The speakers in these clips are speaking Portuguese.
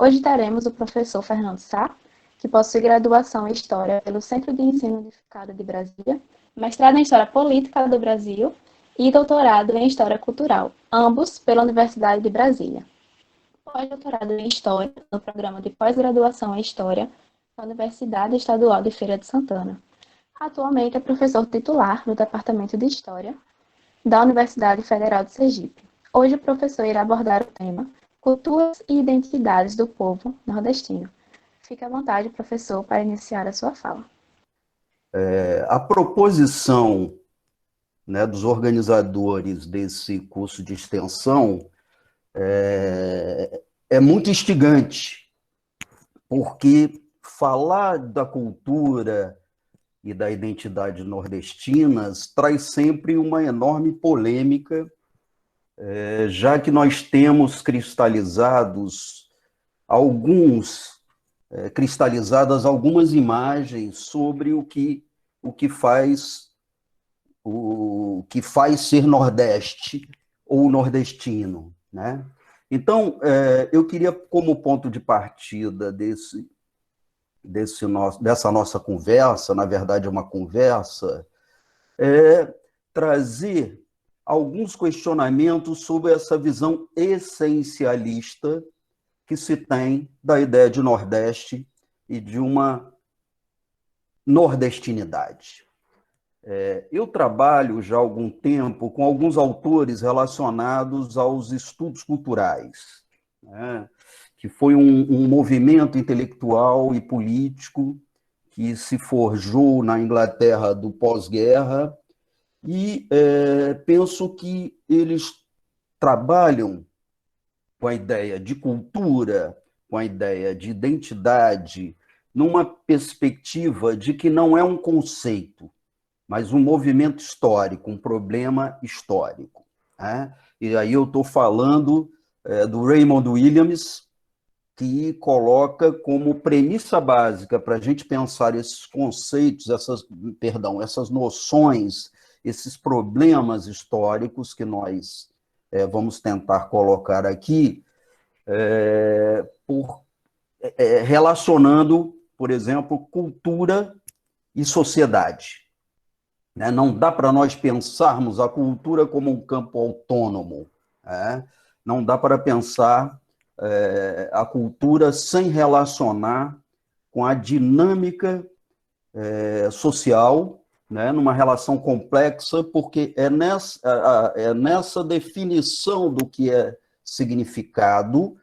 Hoje teremos o professor Fernando Sá, que possui graduação em História pelo Centro de Ensino Unificado de Brasília, mestrado em História Política do Brasil e doutorado em História Cultural, ambos pela Universidade de Brasília. Pós-doutorado em História no programa de pós-graduação em História da Universidade Estadual de Feira de Santana. Atualmente é professor titular no Departamento de História da Universidade Federal de Sergipe. Hoje o professor irá abordar o tema Culturas e Identidades do Povo Nordestino. Fique à vontade, professor, para iniciar a sua fala. A proposição, dos organizadores desse curso de extensão é muito instigante, porque falar da cultura e da identidade nordestinas traz sempre uma enorme polêmica, já que nós temos cristalizadas algumas imagens sobre o que faz ser Nordeste ou nordestino, né? Então, eu queria, como ponto de partida dessa nossa conversa, na verdade é uma conversa, trazer alguns questionamentos sobre essa visão essencialista que se tem da ideia de Nordeste e de uma nordestinidade. Eu trabalho já há algum tempo com alguns autores relacionados aos estudos culturais, né? Que foi um movimento intelectual e político que se forjou na Inglaterra do pós-guerra e penso que eles trabalham com a ideia de cultura, com a ideia de identidade, numa perspectiva de que não é um conceito, mas um movimento histórico, um problema histórico, né? E aí eu estou falando do Raymond Williams, que coloca como premissa básica para a gente pensar esses conceitos, essas noções, esses problemas históricos que nós vamos tentar colocar aqui, relacionando, por exemplo, cultura e sociedade. Não dá para nós pensarmos a cultura como um campo autônomo, não dá para pensar a cultura sem relacionar com a dinâmica social, numa relação complexa, porque é nessa definição do que é significado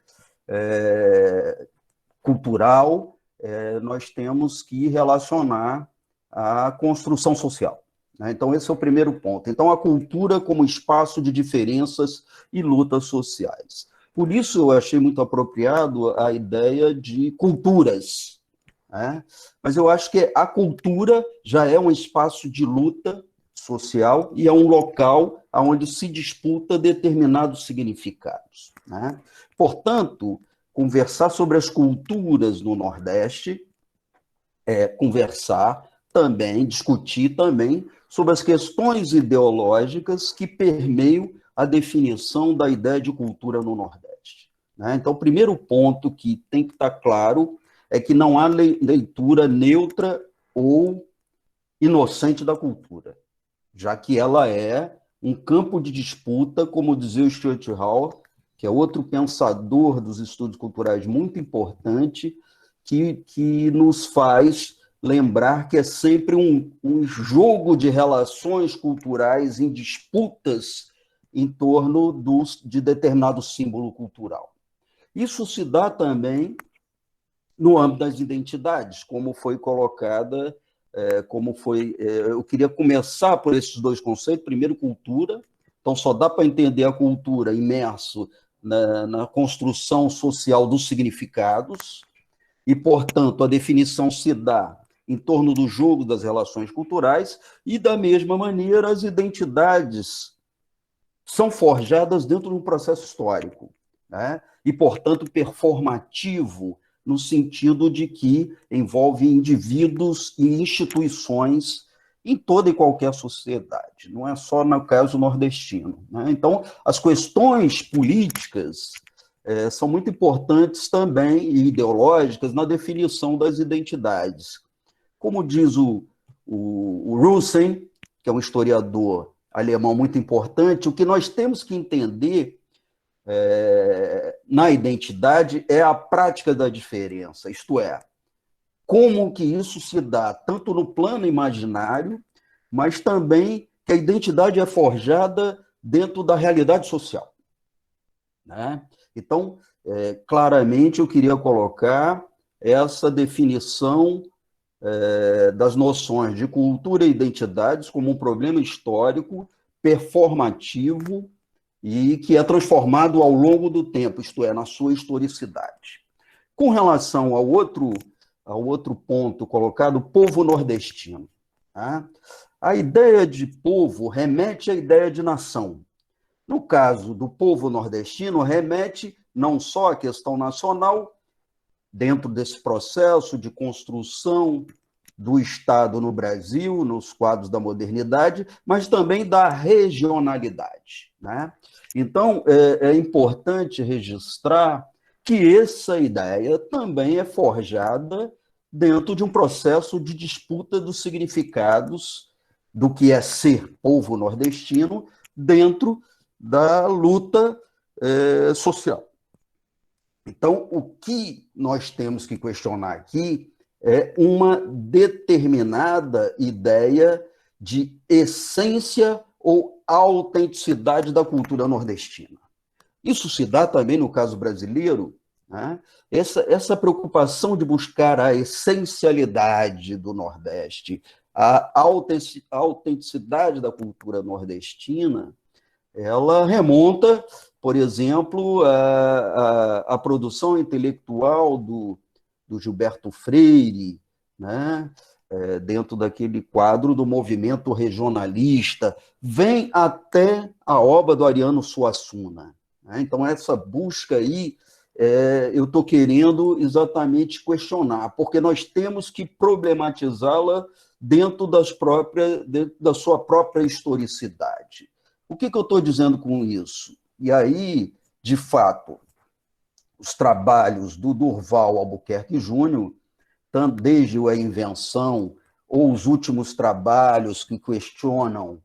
cultural, nós temos que relacionar a construção social. Então, esse é o primeiro ponto. Então, a cultura como espaço de diferenças e lutas sociais. Por isso, eu achei muito apropriado a ideia de culturas, mas eu acho que a cultura já é um espaço de luta social e é um local onde se disputa determinados significados, Portanto, conversar sobre as culturas no Nordeste é conversar também, discutir também sobre as questões ideológicas que permeiam a definição da ideia de cultura no Nordeste. Então, o primeiro ponto que tem que estar claro é que não há leitura neutra ou inocente da cultura, já que ela é um campo de disputa, como dizia o Stuart Hall, que é outro pensador dos estudos culturais muito importante, que nos faz lembrar que é sempre um jogo de relações culturais em disputas em torno de determinado símbolo cultural. Isso se dá também no âmbito das identidades, como foi colocada, eu queria começar por esses dois conceitos. Primeiro, cultura. Então, só dá para entender a cultura imerso na construção social dos significados, e, portanto, a definição se dá em torno do jogo das relações culturais, e, da mesma maneira, as identidades são forjadas dentro de um processo histórico, e, portanto, performativo, no sentido de que envolve indivíduos e instituições em toda e qualquer sociedade, não é só no caso nordestino. Então, as questões políticas são muito importantes também, e ideológicas, na definição das identidades. Como diz o Rusen, que é um historiador alemão muito importante, o que nós temos que entender na identidade é a prática da diferença, isto é, como que isso se dá tanto no plano imaginário, mas também que a identidade é forjada dentro da realidade social, né? Então, claramente eu queria colocar essa definição das noções de cultura e identidades como um problema histórico, performativo e que é transformado ao longo do tempo, isto é, na sua historicidade. Com relação ao outro ponto colocado, povo nordestino. Tá? A ideia de povo remete à ideia de nação. No caso do povo nordestino, remete não só à questão nacional, dentro desse processo de construção do Estado no Brasil, nos quadros da modernidade, mas também da regionalidade, né? Então, é importante registrar que essa ideia também é forjada dentro de um processo de disputa dos significados do que é ser povo nordestino dentro da luta social. Então, o que nós temos que questionar aqui é uma determinada ideia de essência ou autenticidade da cultura nordestina. Isso se dá também no caso brasileiro, né? Essa preocupação de buscar a essencialidade do Nordeste, a autenticidade da cultura nordestina, ela remonta, por exemplo, à produção intelectual do Gilberto Freire, né? Dentro daquele quadro do movimento regionalista, vem até a obra do Ariano Suassuna. Né? Então, essa busca aí, eu estou querendo exatamente questionar, porque nós temos que problematizá-la dentro da sua própria historicidade. O que eu estou dizendo com isso? E aí, de fato, os trabalhos do Durval Albuquerque Júnior, tanto desde a invenção ou os últimos trabalhos que questionam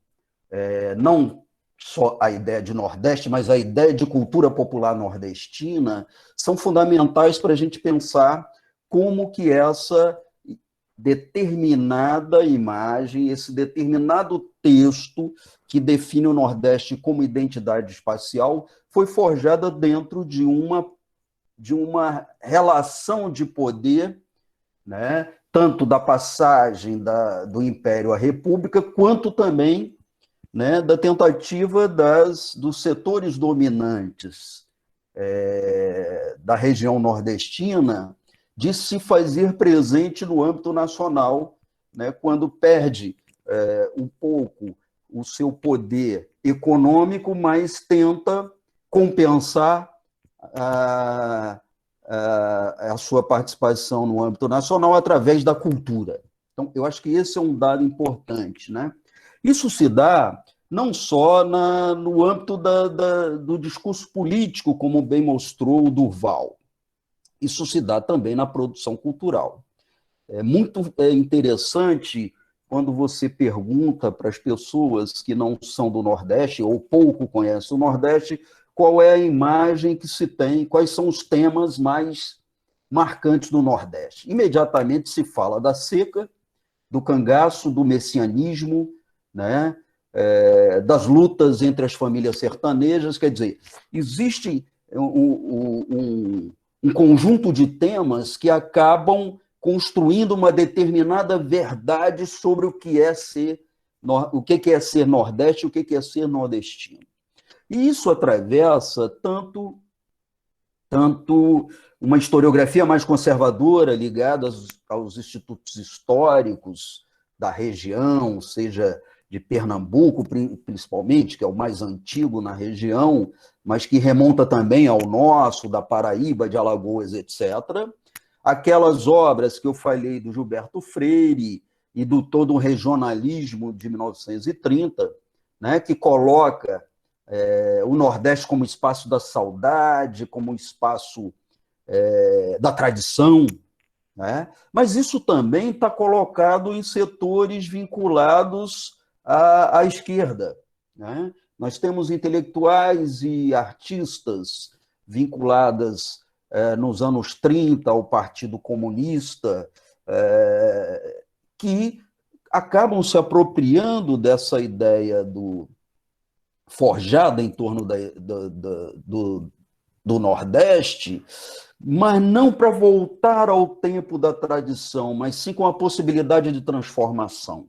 não só a ideia de Nordeste, mas a ideia de cultura popular nordestina, são fundamentais para a gente pensar como que essa determinada imagem, esse determinado texto que define o Nordeste como identidade espacial, foi forjada dentro de uma relação de poder, né, tanto da passagem do Império à República, quanto também, né, da tentativa dos setores dominantes da região nordestina de se fazer presente no âmbito nacional, né, quando perde um pouco o seu poder econômico, mas tenta compensar a sua participação no âmbito nacional através da cultura. Então, eu acho que esse é um dado importante, né? Isso se dá não só no âmbito do discurso político, como bem mostrou o Durval. Isso se dá também na produção cultural. É muito interessante quando você pergunta para as pessoas que não são do Nordeste ou pouco conhecem o Nordeste, qual é a imagem que se tem, quais são os temas mais marcantes do Nordeste. Imediatamente se fala da seca, do cangaço, do messianismo, né? Das lutas entre as famílias sertanejas. Quer dizer, existe um conjunto de temas que acabam construindo uma determinada verdade sobre o que é ser Nordeste e o que é ser nordestino. E isso atravessa tanto uma historiografia mais conservadora, ligada aos institutos históricos da região, seja de Pernambuco, principalmente, que é o mais antigo na região, mas que remonta também ao nosso, da Paraíba, de Alagoas, etc. Aquelas obras que eu falei do Gilberto Freire e do todo o regionalismo de 1930, né, que coloca o Nordeste como espaço da saudade, como espaço da tradição, né? Mas isso também está colocado em setores vinculados à esquerda, né? Nós temos intelectuais e artistas vinculadas nos anos 30 ao Partido Comunista, que acabam se apropriando dessa ideia forjada em torno do Nordeste, mas não para voltar ao tempo da tradição, mas sim com a possibilidade de transformação,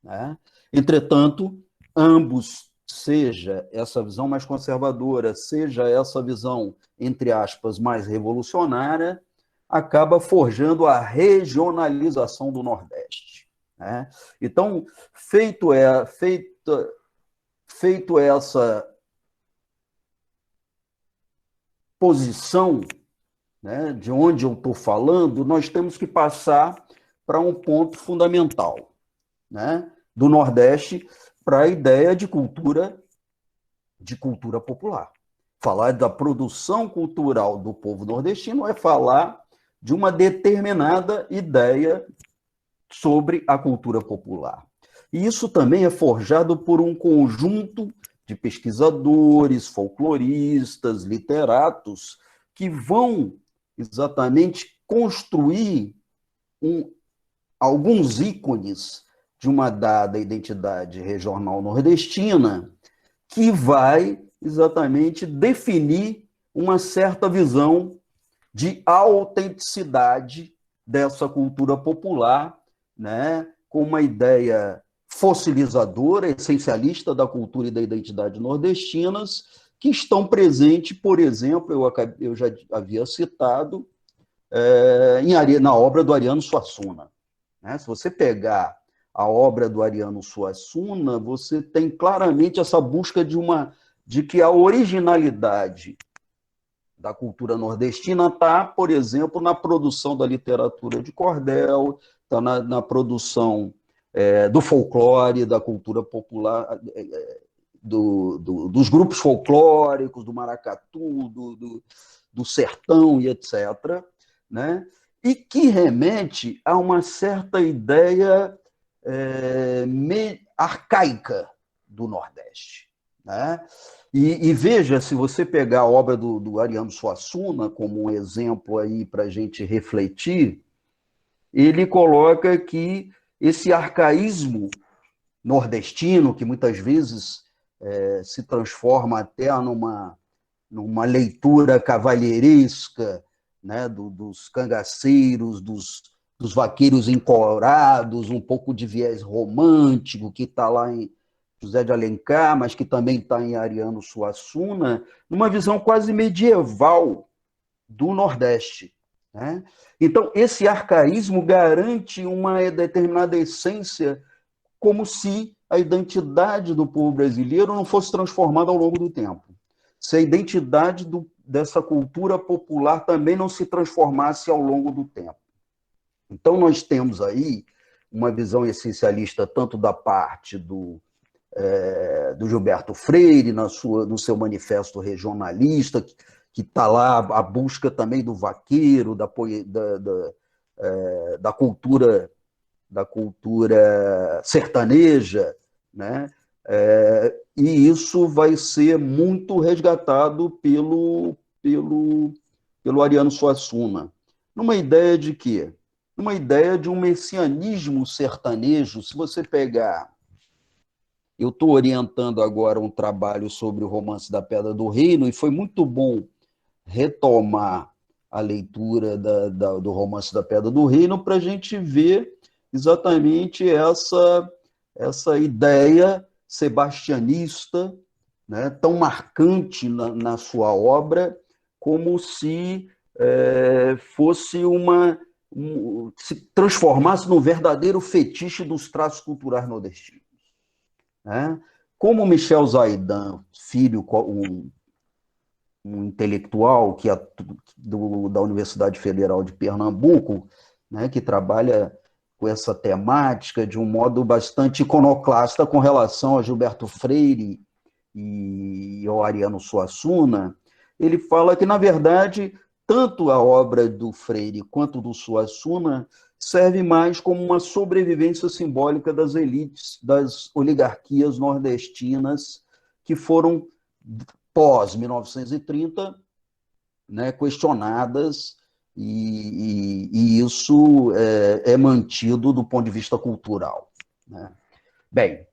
né? Entretanto, ambos, seja essa visão mais conservadora, seja essa visão, entre aspas, mais revolucionária, acaba forjando a regionalização do Nordeste, né? Então, feito essa posição, né, de onde eu estou falando, nós temos que passar para um ponto fundamental, né, do Nordeste, para a ideia de cultura popular. Falar da produção cultural do povo nordestino é falar de uma determinada ideia sobre a cultura popular. E isso também é forjado por um conjunto de pesquisadores, folcloristas, literatos, que vão exatamente construir alguns ícones de uma dada identidade regional nordestina, que vai exatamente definir uma certa visão de autenticidade dessa cultura popular, né, com uma ideia fossilizadora, essencialista da cultura e da identidade nordestinas, que estão presentes, por exemplo, eu já havia citado, na obra do Ariano Suassuna, né? Se você pegar a obra do Ariano Suassuna, você tem claramente essa busca de que a originalidade da cultura nordestina está, por exemplo, na produção da literatura de cordel, está na produção do folclore, da cultura popular, dos grupos folclóricos, do maracatu, do sertão e etc., né? E que remete a uma certa ideia arcaica do Nordeste, né? E veja, se você pegar a obra do Ariano Suassuna como um exemplo aí para a gente refletir, ele coloca que esse arcaísmo nordestino, que muitas vezes se transforma até numa leitura cavalheiresca, né, dos cangaceiros, dos vaqueiros encorados, um pouco de viés romântico, que está lá em José de Alencar, mas que também está em Ariano Suassuna, numa visão quase medieval do Nordeste, né? Então, esse arcaísmo garante uma determinada essência, como se a identidade do povo brasileiro não fosse transformada ao longo do tempo. Se a identidade dessa cultura popular também não se transformasse ao longo do tempo. Então, nós temos aí uma visão essencialista tanto da parte do Gilberto Freire, no seu manifesto regionalista, que está lá a busca também do vaqueiro, da cultura sertaneja, né? E isso vai ser muito resgatado pelo Ariano Suassuna. Numa ideia de quê? Numa ideia de um messianismo sertanejo. Se você pegar... Eu estou orientando agora um trabalho sobre o Romance da Pedra do Reino, e foi muito bom retomar a leitura do Romance da Pedra do Reino para a gente ver exatamente essa ideia sebastianista, né, tão marcante na sua obra, como se fosse se transformasse num verdadeiro fetiche dos traços culturais nordestinos, né? Como Michel Zaidan, filho, um intelectual da Universidade Federal de Pernambuco, né, que trabalha com essa temática de um modo bastante iconoclasta com relação a Gilberto Freire e o Ariano Suassuna, ele fala que, na verdade, tanto a obra do Freire quanto do Suassuna serve mais como uma sobrevivência simbólica das elites, das oligarquias nordestinas que foram, pós-1930, né, questionadas, e isso é mantido do ponto de vista cultural, né? Bem,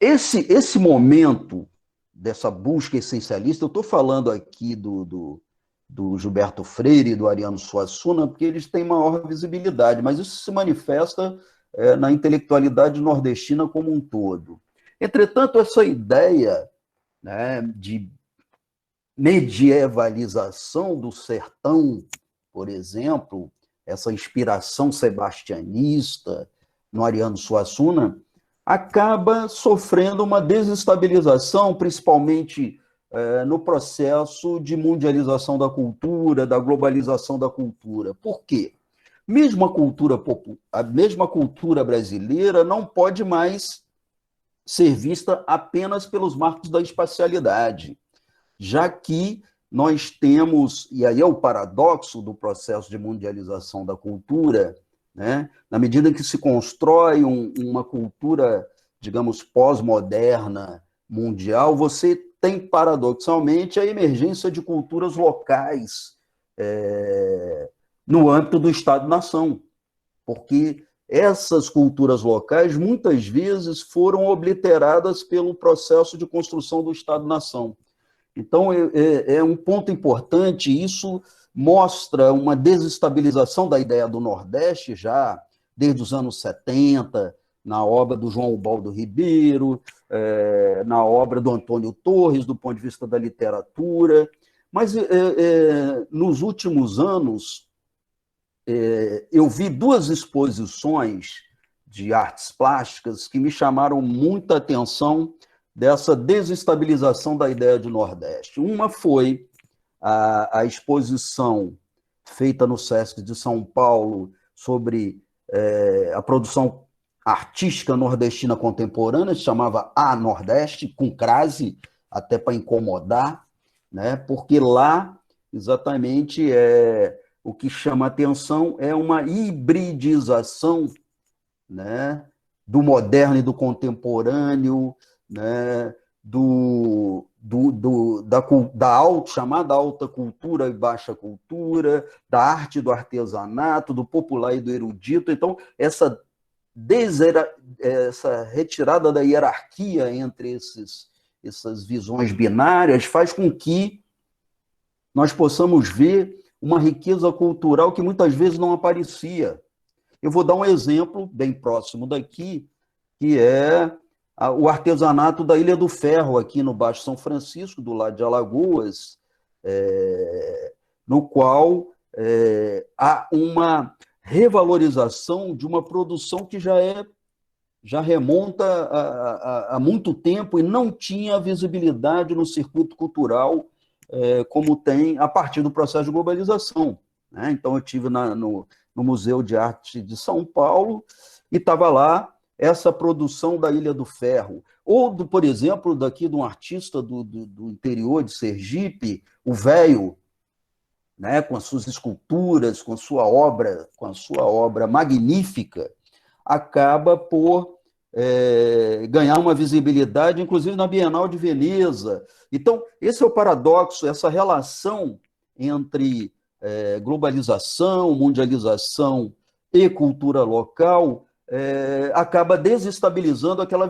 esse momento dessa busca essencialista, eu estou falando aqui do Gilberto Freire e do Ariano Suassuna, porque eles têm maior visibilidade, mas isso se manifesta na intelectualidade nordestina como um todo. Entretanto, essa ideia, né, de medievalização do sertão, por exemplo, essa inspiração sebastianista no Ariano Suassuna, acaba sofrendo uma desestabilização, principalmente no processo de mundialização da cultura, da globalização da cultura. Por quê? A mesma cultura brasileira não pode mais ser vista apenas pelos marcos da espacialidade, já que nós temos, e aí é o paradoxo do processo de mundialização da cultura, né? Na medida em que se constrói uma cultura, digamos, pós-moderna, mundial, você tem, paradoxalmente, a emergência de culturas locais no âmbito do Estado-nação, porque essas culturas locais, muitas vezes, foram obliteradas pelo processo de construção do Estado-nação. Então, é um ponto importante, isso mostra uma desestabilização da ideia do Nordeste, já desde os anos 70, na obra do João Ubaldo Ribeiro, na obra do Antônio Torres, do ponto de vista da literatura. Mas, nos últimos anos, eu vi duas exposições de artes plásticas que me chamaram muita atenção dessa desestabilização da ideia de Nordeste. Uma foi a exposição feita no Sesc de São Paulo sobre a produção artística nordestina contemporânea, se chamava A Nordeste, com crase, até para incomodar, né? Porque lá, exatamente, o que chama atenção é uma hibridização, né, do moderno e do contemporâneo, né, chamada alta cultura e baixa cultura, da arte do artesanato, do popular e do erudito. Então, essa retirada da hierarquia entre essas visões binárias faz com que nós possamos ver uma riqueza cultural que muitas vezes não aparecia. Eu vou dar um exemplo bem próximo daqui, que é o artesanato da Ilha do Ferro, aqui no Baixo São Francisco, do lado de Alagoas, no qual há uma revalorização de uma produção que já remonta a muito tempo e não tinha visibilidade no circuito cultural como tem a partir do processo de globalização, né? Então, eu estive no Museu de Arte de São Paulo e estava lá essa produção da Ilha do Ferro. Ou, por exemplo, daqui de um artista do interior de Sergipe, o Véio, né, com as suas esculturas, com a sua obra magnífica, acaba por ganhar uma visibilidade, inclusive na Bienal de Veneza. Então, esse é o paradoxo, essa relação entre globalização, mundialização e cultura local acaba desestabilizando aquela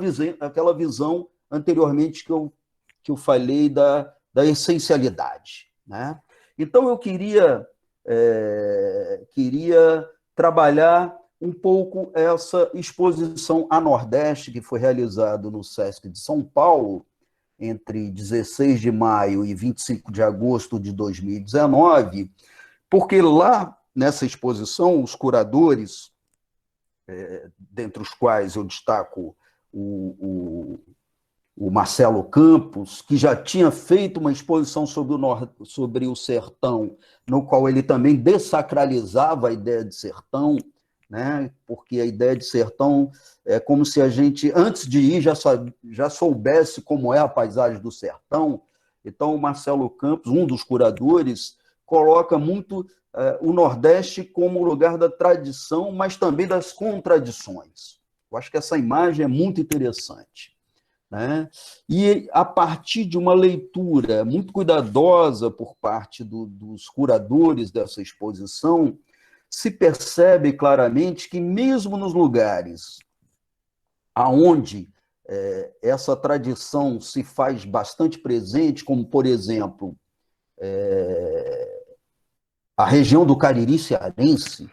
visão anteriormente que eu falei da essencialidade, né? Então, eu queria trabalhar um pouco essa exposição a Nordeste, que foi realizada no Sesc de São Paulo, entre 16 de maio e 25 de agosto de 2019, porque lá, nessa exposição, os curadores, dentre os quais eu destaco o Marcelo Campos, que já tinha feito uma exposição sobre o sertão, no qual ele também dessacralizava a ideia de sertão, né? Porque a ideia de sertão é como se a gente, antes de ir, já soubesse como é a paisagem do sertão. Então, o Marcelo Campos, um dos curadores, coloca muito o Nordeste como lugar da tradição, mas também das contradições. Eu acho que essa imagem é muito interessante, né? E a partir de uma leitura muito cuidadosa por parte dos curadores dessa exposição, se percebe claramente que mesmo nos lugares aonde essa tradição se faz bastante presente, como, por exemplo, a região do Cariri cearense,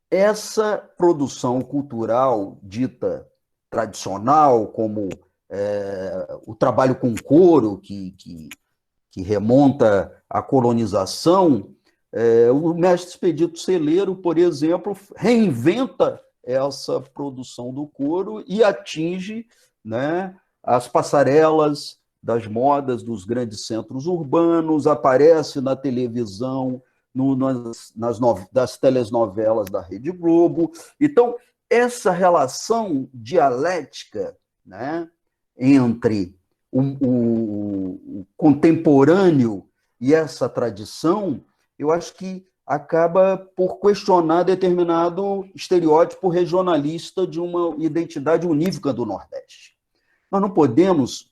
essa produção cultural dita tradicional, como o trabalho com couro, que remonta à colonização, o mestre Expedito Celeiro, por exemplo, reinventa essa produção do couro e atinge, né, as passarelas das modas dos grandes centros urbanos, aparece na televisão, das telenovelas da Rede Globo. Então, essa relação dialética, né, entre o contemporâneo e essa tradição, eu acho que acaba por questionar determinado estereótipo regionalista de uma identidade unívoca do Nordeste. Nós não podemos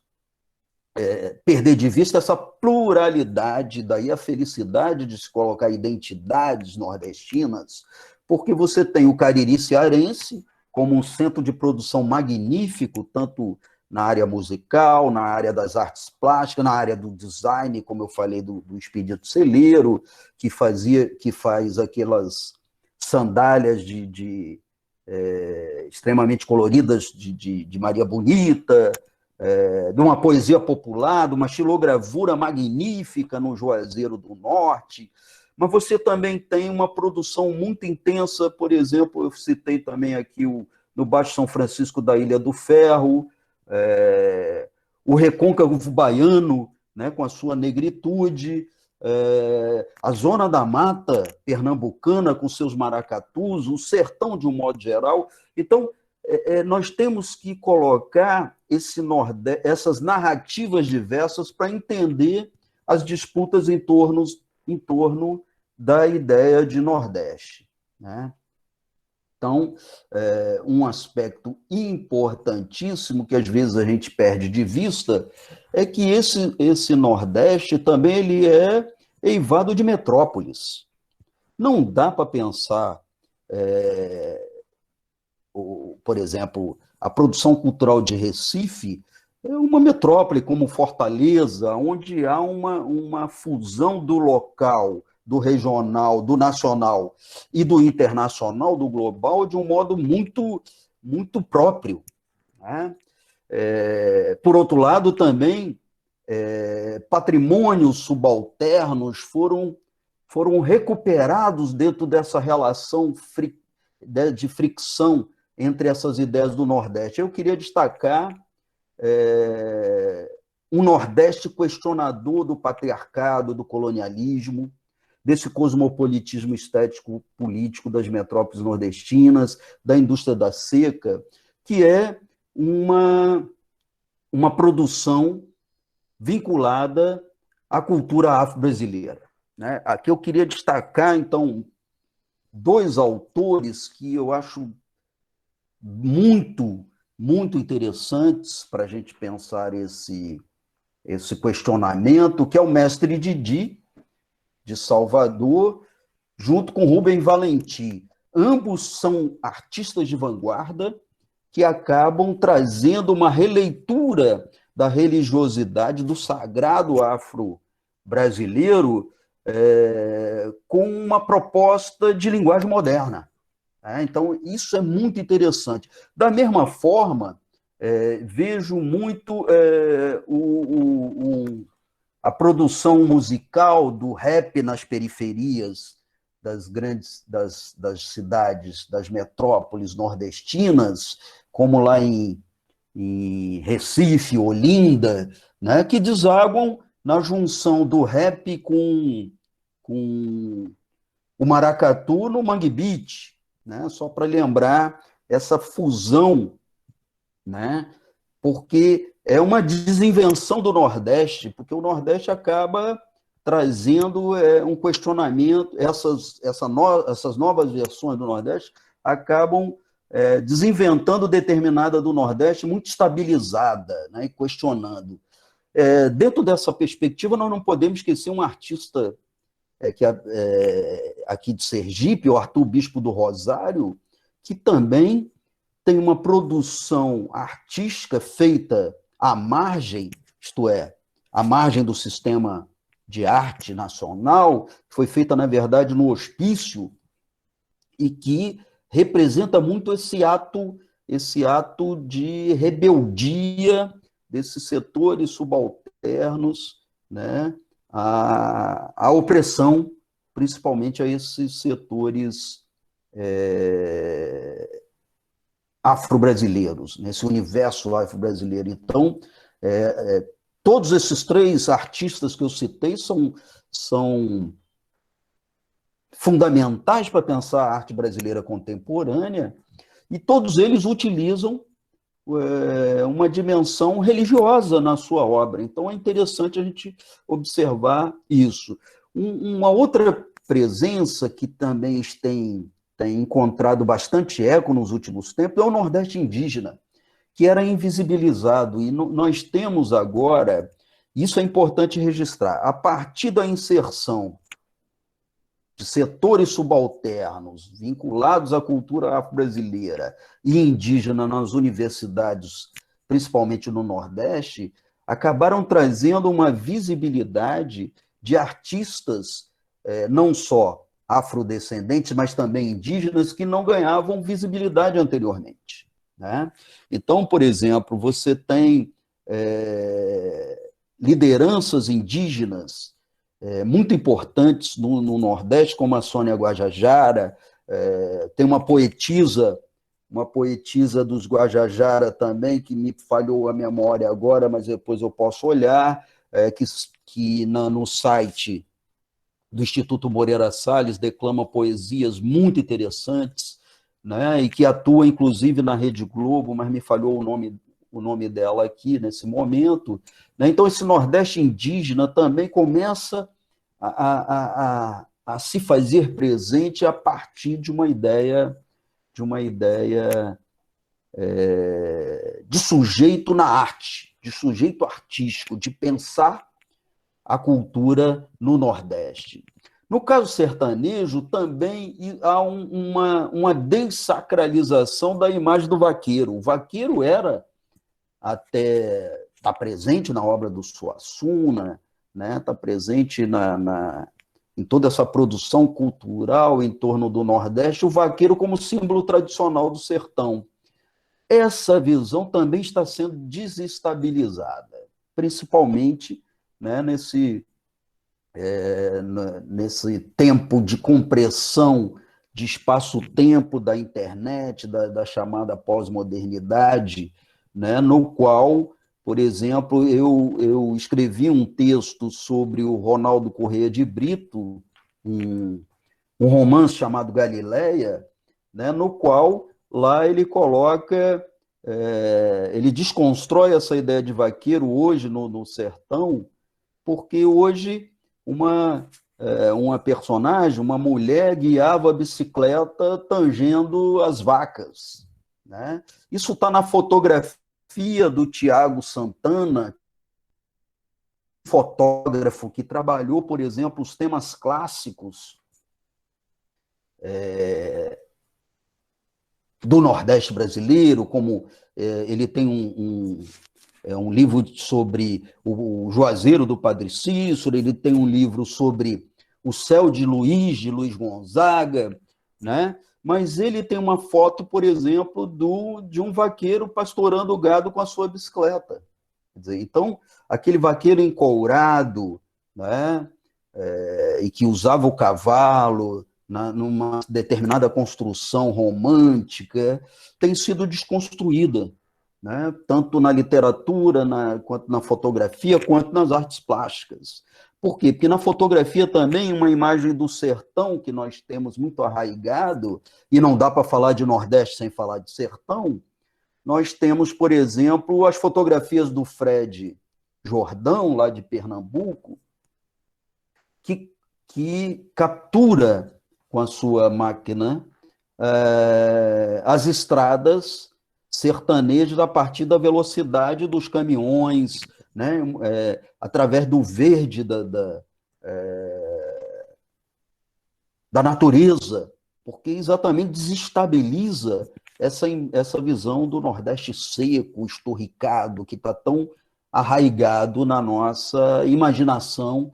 perder de vista essa pluralidade, daí a felicidade de se colocar identidades nordestinas, porque você tem o Cariri cearense como um centro de produção magnífico, tanto na área musical, na área das artes plásticas, na área do design, como eu falei do Expedito Celeiro, que faz aquelas sandálias extremamente coloridas de Maria Bonita, de uma poesia popular, de uma xilogravura magnífica no Juazeiro do Norte, mas você também tem uma produção muito intensa, por exemplo, eu citei também aqui no Baixo São Francisco da Ilha do Ferro, o recôncavo baiano, né, com a sua negritude, a zona da mata pernambucana com seus maracatus, o sertão de um modo geral. Então, nós temos que colocar essas narrativas diversas para entender as disputas em torno da ideia de Nordeste, né? Então, um aspecto importantíssimo que às vezes a gente perde de vista é que esse Nordeste também ele é eivado de metrópoles. Não dá para pensar, por exemplo, a produção cultural de Recife é uma metrópole como Fortaleza, onde há uma fusão do local, do regional, do nacional e do internacional, do global, de um modo muito, muito próprio, né? Por outro lado, também, patrimônios subalternos foram recuperados dentro dessa relação de fricção entre essas ideias do Nordeste. Eu queria destacar um Nordeste questionador do patriarcado, do colonialismo, desse cosmopolitismo estético-político das metrópoles nordestinas, da indústria da seca, que é uma produção vinculada à cultura afro-brasileira, né? Aqui eu queria destacar, então, dois autores que eu acho muito, muito interessantes para a gente pensar esse questionamento, que é o mestre Didi, de Salvador, junto com Rubem Valentim. Ambos são artistas de vanguarda que acabam trazendo uma releitura da religiosidade, do sagrado afro-brasileiro, com uma proposta de linguagem moderna. Então, isso é muito interessante. Da mesma forma, vejo muito a produção musical do rap nas periferias das cidades, das metrópoles nordestinas, como lá em Recife, Olinda, né, que desaguam na junção do rap com o maracatu no Mangue Beat, né? Só para lembrar essa fusão, né? Porque é uma desinvenção do Nordeste, porque o Nordeste acaba trazendo um questionamento, essas novas versões do Nordeste acabam desinventando determinada do Nordeste muito estabilizada, né, e questionando. Dentro dessa perspectiva, nós não podemos esquecer um artista aqui de Sergipe, o Arthur Bispo do Rosário, que também tem uma produção artística feita à margem, isto é, à margem do sistema de arte nacional, que foi feita, na verdade, no hospício, e que representa muito esse ato de rebeldia desses setores subalternos, né, à opressão, principalmente a esses setores afro-brasileiros, nesse universo afro-brasileiro. Então, todos esses três artistas que eu citei são fundamentais para pensar a arte brasileira contemporânea, e todos eles utilizam uma dimensão religiosa na sua obra. Então, é interessante a gente observar isso. Uma outra presença que também tem encontrado bastante eco nos últimos tempos é o Nordeste indígena, que era invisibilizado, e nós temos agora, isso é importante registrar, a partir da inserção de setores subalternos vinculados à cultura afro-brasileira e indígena nas universidades, principalmente no Nordeste, acabaram trazendo uma visibilidade de artistas não só afrodescendentes, mas também indígenas, que não ganhavam visibilidade anteriormente, né? Então, por exemplo, você tem lideranças indígenas muito importantes no Nordeste, como a Sônia Guajajara, tem uma poetisa dos Guajajara também, que me falhou a memória agora, mas depois eu posso olhar, que no site do Instituto Moreira Salles declama poesias muito interessantes, né, e que atua, inclusive, na Rede Globo, mas me falhou o nome dela aqui nesse momento, né? Então, esse Nordeste indígena também começa a se fazer presente a partir de uma ideia de sujeito na arte, de sujeito artístico, de pensar a cultura no Nordeste. No caso sertanejo, também há uma dessacralização da imagem do vaqueiro. O vaqueiro está presente na obra do Suassuna, né? Está presente em toda essa produção cultural em torno do Nordeste, o vaqueiro como símbolo tradicional do sertão. Essa visão também está sendo desestabilizada, principalmente, né, nesse tempo de compressão de espaço-tempo da internet, da chamada pós-modernidade, né, no qual, por exemplo, eu escrevi um texto sobre o Ronaldo Corrêa de Brito, um romance chamado Galileia, né, no qual lá ele coloca, ele desconstrói essa ideia de vaqueiro hoje no sertão, porque hoje uma personagem, uma mulher, guiava a bicicleta tangendo as vacas, né? Isso está na fotografia do Tiago Santana, fotógrafo que trabalhou, por exemplo, os temas clássicos do Nordeste brasileiro, como ele tem um livro sobre o Juazeiro do Padre Cícero, ele tem um livro sobre o Céu de Luiz Gonzaga, né? Mas ele tem uma foto, por exemplo, de um vaqueiro pastorando o gado com a sua bicicleta. Quer dizer, então, aquele vaqueiro encourado, né? E que usava o cavalo numa determinada construção romântica, tem sido desconstruída, né? Tanto na literatura, quanto na fotografia, quanto nas artes plásticas. Por quê? Porque na fotografia também, uma imagem do sertão, que nós temos muito arraigado, e não dá para falar de Nordeste sem falar de sertão, nós temos, por exemplo, as fotografias do Fred Jordão, lá de Pernambuco, que captura com a sua máquina as estradas sertanejas a partir da velocidade dos caminhões, né? Através do verde da natureza, porque exatamente desestabiliza essa visão do Nordeste seco, esturricado, que está tão arraigado na nossa imaginação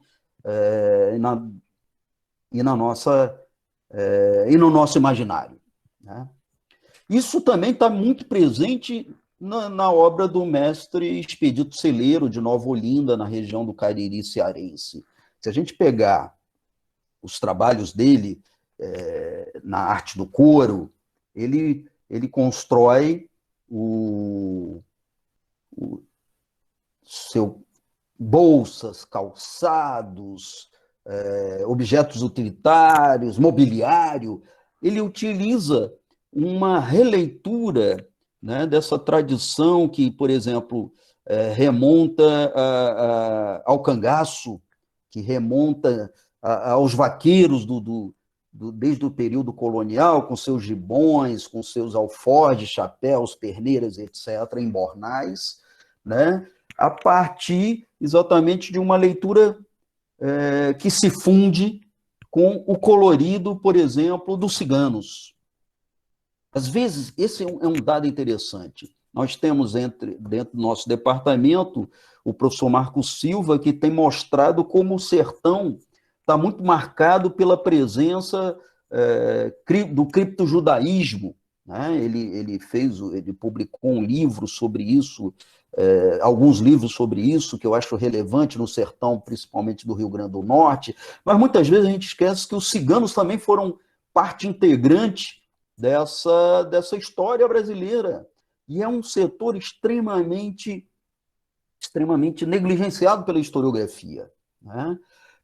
e no nosso imaginário, né? Isso também está muito presente na obra do mestre Expedito Celeiro, de Nova Olinda, na região do Cariri cearense. Se a gente pegar os trabalhos dele na arte do couro, ele constrói o seu bolsas, calçados, objetos utilitários, mobiliário. Ele utiliza uma releitura, né, dessa tradição que, por exemplo, remonta ao cangaço, que remonta aos vaqueiros desde o período colonial, com seus gibões, com seus alforjes, chapéus, perneiras, etc., em bornais, né, a partir exatamente de uma leitura que se funde com o colorido, por exemplo, dos ciganos. Às vezes, esse é um dado interessante. Nós temos dentro do nosso departamento o professor Marcos Silva, que tem mostrado como o sertão está muito marcado pela presença do criptojudaísmo, né? Ele publicou um livro sobre isso, alguns livros sobre isso, que eu acho relevante no sertão, principalmente do Rio Grande do Norte, mas muitas vezes a gente esquece que os ciganos também foram parte integrante dessa história brasileira, e é um setor extremamente negligenciado pela historiografia, né?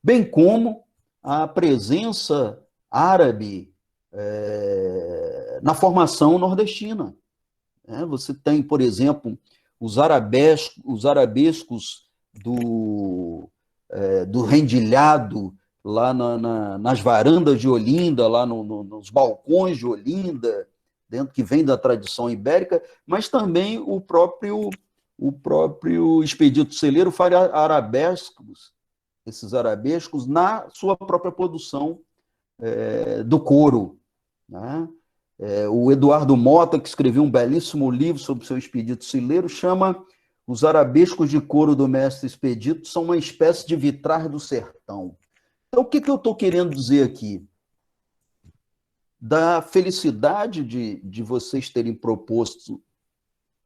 Bem como a presença árabe na formação nordestina, né? Você tem, por exemplo, os arabescos do rendilhado lá nas varandas de Olinda, lá nos balcões de Olinda, dentro que vem da tradição ibérica, mas também o próprio Expedito Celeiro faz esses arabescos na sua própria produção do couro, né? O Eduardo Mota, que escreveu um belíssimo livro sobre o seu Expedito Celeiro, chama Os Arabescos de Couro do Mestre Expedito, são uma espécie de vitrais do sertão. Então, o que eu estou querendo dizer aqui? Da felicidade de vocês terem proposto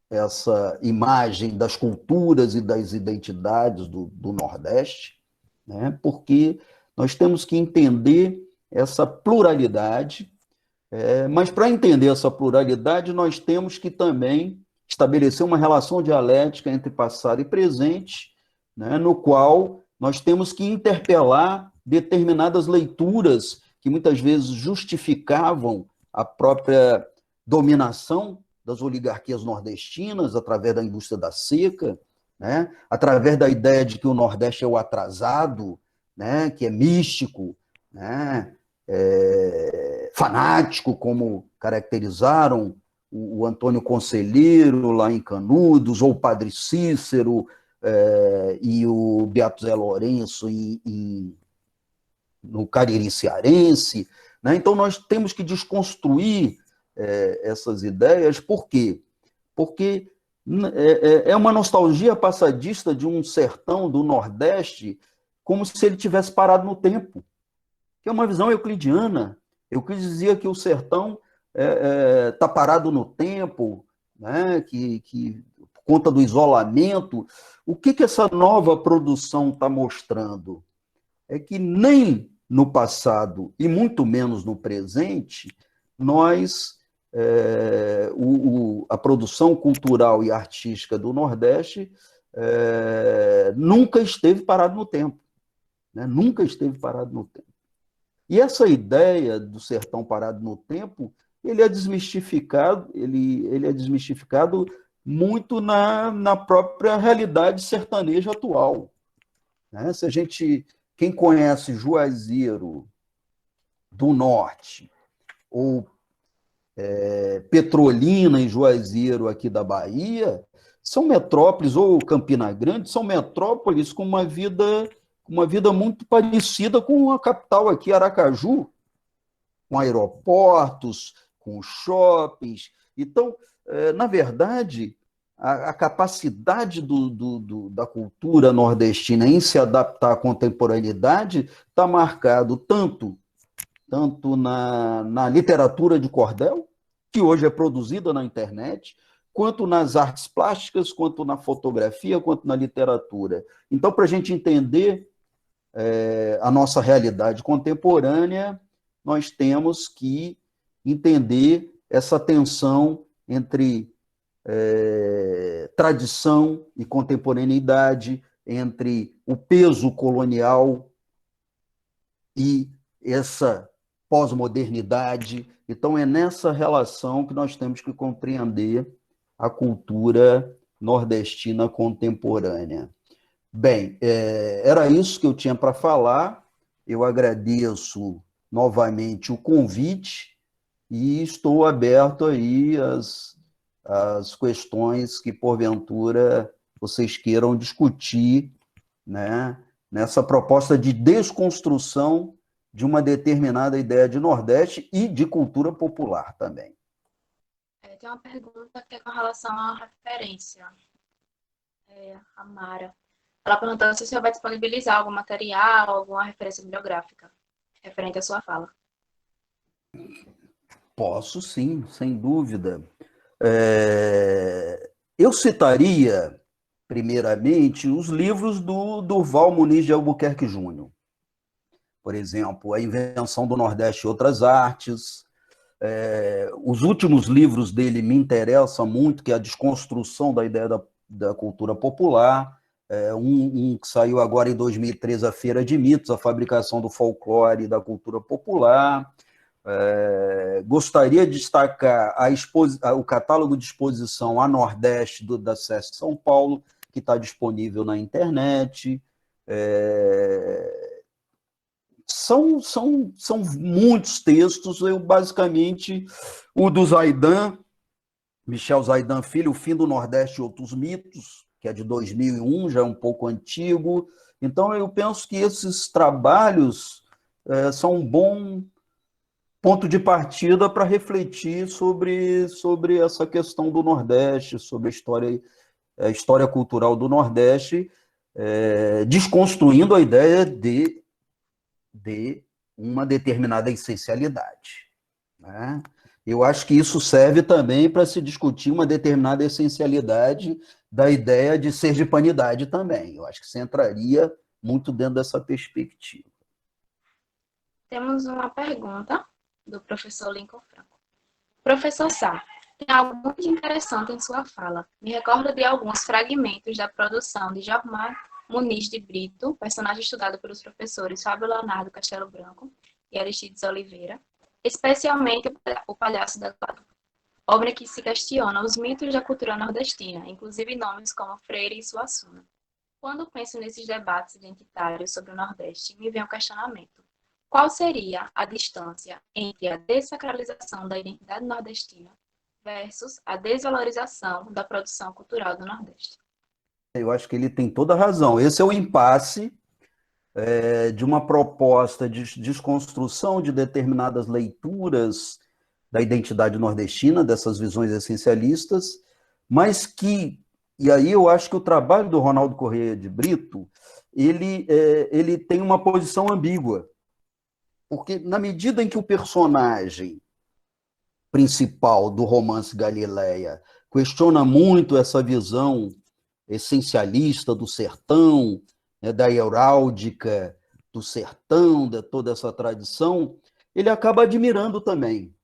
essa imagem das culturas e das identidades do Nordeste, né? Porque nós temos que entender essa pluralidade, mas para entender essa pluralidade, nós temos que também estabelecer uma relação dialética entre passado e presente, né? No qual nós temos que interpelar determinadas leituras que muitas vezes justificavam a própria dominação das oligarquias nordestinas através da indústria da seca, né? Através da ideia de que o Nordeste é o atrasado, né? Que é místico, né? Fanático, como caracterizaram o Antônio Conselheiro lá em Canudos, ou o Padre Cícero e o Beato Zé Lourenço no Cariri cearense, né? Então, nós temos que desconstruir essas ideias. Por quê? Porque é uma nostalgia passadista de um sertão do Nordeste como se ele tivesse parado no tempo, que é uma visão euclidiana. Euclides dizia que o sertão está parado no tempo, né? que por conta do isolamento. O que essa nova produção está mostrando? É que nem no passado, e muito menos no presente, a produção cultural e artística do Nordeste nunca esteve parada no tempo. né? Nunca esteve parado no tempo. E essa ideia do sertão parado no tempo, ele é desmistificado muito na própria realidade sertaneja atual, né? Se a gente, quem conhece Juazeiro do Norte, ou Petrolina e Juazeiro aqui da Bahia, são metrópoles, ou Campina Grande, são metrópoles com uma vida muito parecida com a capital aqui, Aracaju, com aeroportos, com shoppings. Então, na verdade, a capacidade da cultura nordestina em se adaptar à contemporaneidade está marcado tanto na literatura de cordel, que hoje é produzida na internet, quanto nas artes plásticas, quanto na fotografia, quanto na literatura. Então, para a gente entender a nossa realidade contemporânea, nós temos que entender essa tensão entre tradição e contemporaneidade, entre o peso colonial e essa pós-modernidade. Então, é nessa relação que nós temos que compreender a cultura nordestina contemporânea. Bem, era isso que eu tinha para falar. Eu agradeço novamente o convite e estou aberto aí às questões que, porventura, vocês queiram discutir, né, nessa proposta de desconstrução de uma determinada ideia de Nordeste e de cultura popular também. Tem uma pergunta que é com relação à referência. A Mara. Ela perguntou se o senhor vai disponibilizar algum material, alguma referência bibliográfica referente à sua fala. Posso sim, sem dúvida. Eu citaria, primeiramente, os livros do Durval Muniz de Albuquerque Júnior. Por exemplo, A Invenção do Nordeste e Outras Artes. Os últimos livros dele me interessam muito, que é a desconstrução da ideia da cultura popular. Um que saiu agora em 2013, A Feira de Mitos, a fabricação do folclore e da cultura popular. Gostaria de destacar o catálogo de exposição a Nordeste da SESC São Paulo, que está disponível na internet. São muitos textos. Eu, basicamente, o do Zaidan, Michel Zaidan Filho, O Fim do Nordeste e Outros Mitos, que é de 2001, já é um pouco antigo. Então, eu penso que esses trabalhos são um bom ponto de partida para refletir sobre essa questão do Nordeste, sobre a história cultural do Nordeste, desconstruindo a ideia de uma determinada essencialidade, né? Eu acho que isso serve também para se discutir uma determinada essencialidade da ideia de sergipanidade também. Eu acho que você entraria muito dentro dessa perspectiva. Temos uma pergunta do professor Lincoln Franco. Professor Sá, tem algo muito interessante em sua fala. Me recordo de alguns fragmentos da produção de Jormar Muniz de Brito, personagem estudado pelos professores Fábio Leonardo Castelo Branco e Aristides Oliveira, especialmente O Palhaço da Guadalupe, obra que se questiona os mitos da cultura nordestina, inclusive nomes como Freire e Suassuna. Quando penso nesses debates identitários sobre o Nordeste, me vem um questionamento. Qual seria a distância entre a dessacralização da identidade nordestina versus a desvalorização da produção cultural do Nordeste? Eu acho que ele tem toda a razão. Esse é o impasse de uma proposta de desconstrução de determinadas leituras da identidade nordestina, dessas visões essencialistas, mas e aí eu acho que o trabalho do Ronaldo Corrêa de Brito, ele tem uma posição ambígua, porque na medida em que o personagem principal do romance Galileia questiona muito essa visão essencialista do sertão, né, da heráldica do sertão, de toda essa tradição, ele acaba admirando também.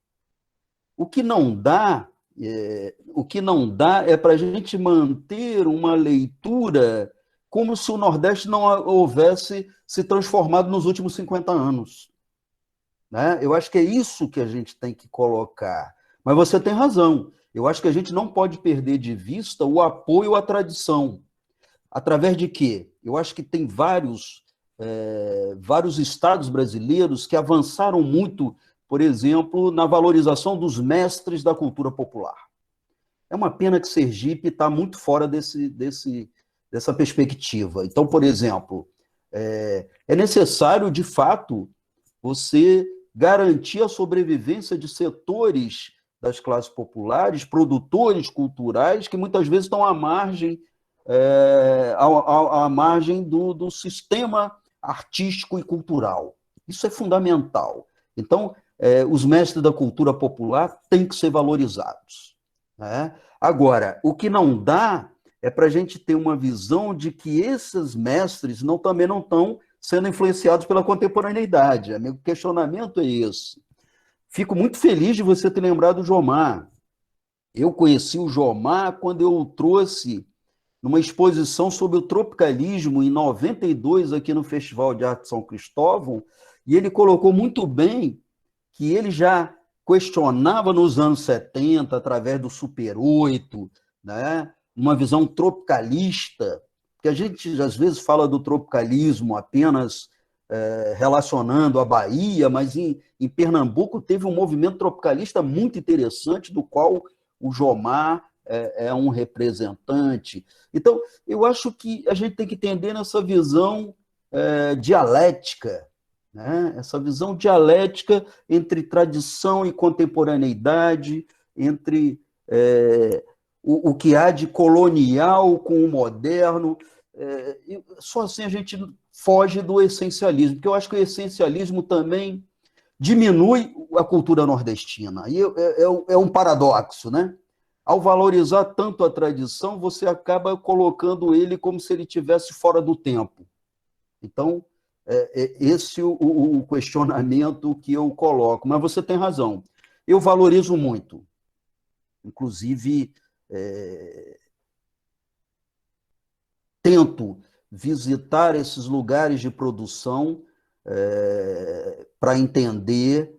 O que não dá é para a gente manter uma leitura como se o Nordeste não houvesse se transformado nos últimos 50 anos. Né? Eu acho que é isso que a gente tem que colocar. Mas você tem razão. Eu acho que a gente não pode perder de vista o apoio à tradição. Através de quê? Eu acho que tem vários estados brasileiros que avançaram muito, por exemplo, na valorização dos mestres da cultura popular. É uma pena que Sergipe está muito fora dessa perspectiva. Então, por exemplo, é necessário, de fato, você garantir a sobrevivência de setores das classes populares, produtores culturais, que muitas vezes estão à margem, à margem do sistema artístico e cultural. Isso é fundamental. Então, os mestres da cultura popular têm que ser valorizados. Né? Agora, o que não dá é para a gente ter uma visão de que esses mestres também não estão sendo influenciados pela contemporaneidade. Meu questionamento é esse. Fico muito feliz de você ter lembrado o Jomar. Eu conheci o Jomar quando eu o trouxe numa exposição sobre o tropicalismo em 92 aqui no Festival de Arte São Cristóvão, e ele colocou muito bem que ele já questionava nos anos 70, através do Super 8, né, uma visão tropicalista, que a gente às vezes fala do tropicalismo apenas relacionando a Bahia, mas em Pernambuco teve um movimento tropicalista muito interessante, do qual o Jomar é um representante. Então, eu acho que a gente tem que entender nessa visão dialética, né? Essa visão dialética entre tradição e contemporaneidade, entre o que há de colonial com o moderno. Só assim a gente foge do essencialismo, porque eu acho que o essencialismo também diminui a cultura nordestina. E é um paradoxo, né? Ao valorizar tanto a tradição, você acaba colocando ele como se ele estivesse fora do tempo. Então, esse é o questionamento que eu coloco. Mas você tem razão. Eu valorizo muito. Inclusive, tento visitar esses lugares de produção para entender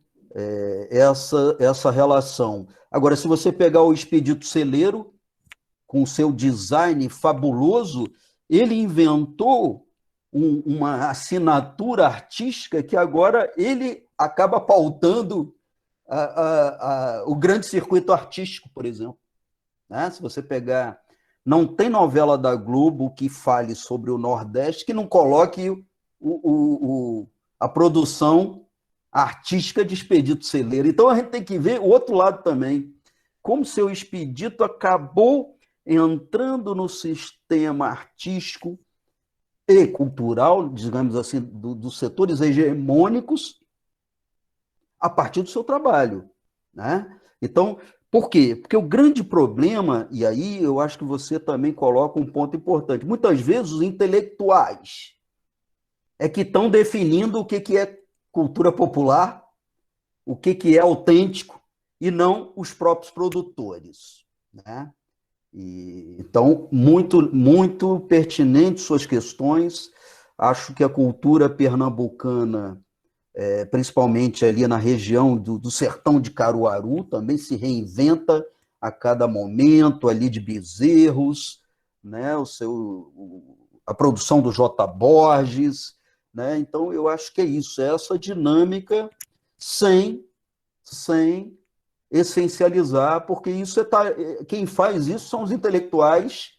essa relação. Agora, se você pegar o Expedito Celeiro, com o seu design fabuloso, ele inventou uma assinatura artística que agora ele acaba pautando o grande circuito artístico, por exemplo. Né? Se você pegar... Não tem novela da Globo que fale sobre o Nordeste que não coloque a produção artística de Expedito Celeiro. Então, a gente tem que ver o outro lado também. Como seu Expedito acabou entrando no sistema artístico e cultural, digamos assim, dos setores hegemônicos, a partir do seu trabalho. Né? Então, por quê? Porque o grande problema, e aí eu acho que você também coloca um ponto importante, muitas vezes os intelectuais é que estão definindo o que é cultura popular, o que é autêntico, e não os próprios produtores. Né? Então, muito, muito pertinentes suas questões. Acho que a cultura pernambucana, principalmente ali na região do sertão de Caruaru, também se reinventa a cada momento, ali de Bezerros, né? A produção do J. Borges. Né? Então, eu acho que é isso, é essa dinâmica sem essencializar, porque quem faz isso são os intelectuais,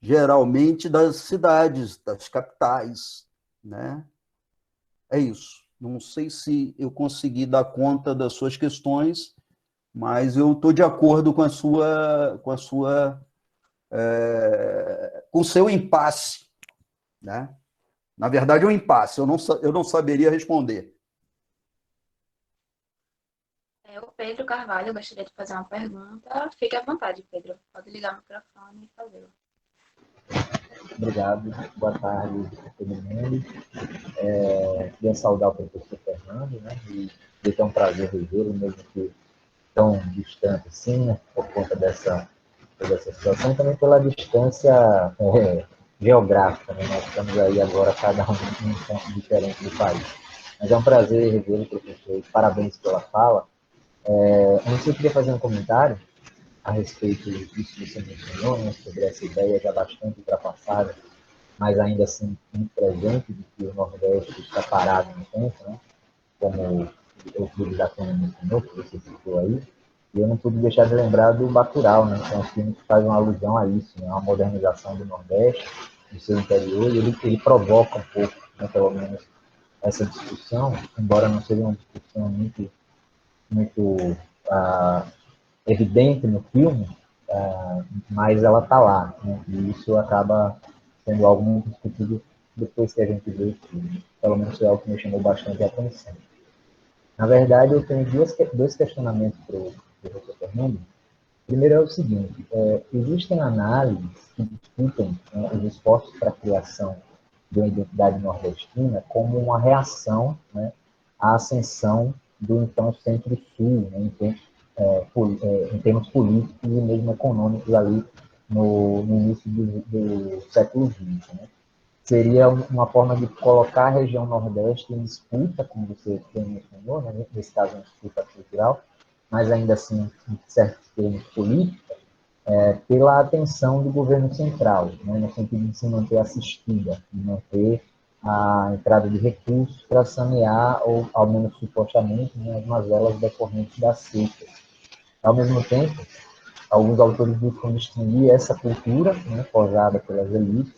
geralmente das cidades, das capitais. Né? É isso. Não sei se eu consegui dar conta das suas questões, mas eu estou de acordo com o seu impasse. Né? Na verdade, é um impasse, eu não saberia responder. O Pedro Carvalho gostaria de fazer uma pergunta. Fique à vontade, Pedro. Pode ligar o microfone e fazê-lo. Obrigado. Boa tarde a todo mundo. Queria saudar o professor Fernando, né? E ter um prazer revê-lo, mesmo que tão distante assim, né? Por conta dessa situação, e também pela distância geográfica, né? Nós estamos aí agora, cada um em um ponto diferente do país. Mas é um prazer revê-lo, professor, parabéns pela fala. Antes eu queria fazer um comentário a respeito disso que você mencionou, né, sobre essa ideia já bastante ultrapassada, mas ainda assim muito presente, de que o Nordeste está parado no tempo, né, como o Clube da Cana mencionou, que você citou aí, e eu não pude deixar de lembrar do Bacurau, né, que é um filme que faz uma alusão a isso, né, a modernização do Nordeste, do seu interior, e ele provoca um pouco, né, pelo menos, essa discussão, embora não seja uma discussão muito evidente no filme, mas ela está lá, né? E isso acaba sendo algo muito discutido depois que a gente vê o filme. Pelo menos é algo que me chamou bastante a atenção. Na verdade, eu tenho dois questionamentos para o professor Fernando. Primeiro é o seguinte, existem análises que discutem, né, os esforços para a criação de uma identidade nordestina como uma reação, né, à ascensão do então Centro-Sul, né, em termos políticos e mesmo econômicos ali no início do século XX. Né? Seria uma forma de colocar a região Nordeste em disputa, como você mencionou, né? Nesse caso, uma disputa cultural, mas ainda assim, em certos termos políticos, pela atenção do governo central, né? No sentido de se manter assistida, de manter a entrada de recursos para sanear, ou ao menos supostamente, né, as mazelas decorrentes da seca. Ao mesmo tempo, alguns autores buscam distinguir essa cultura, né, forjada pelas elites,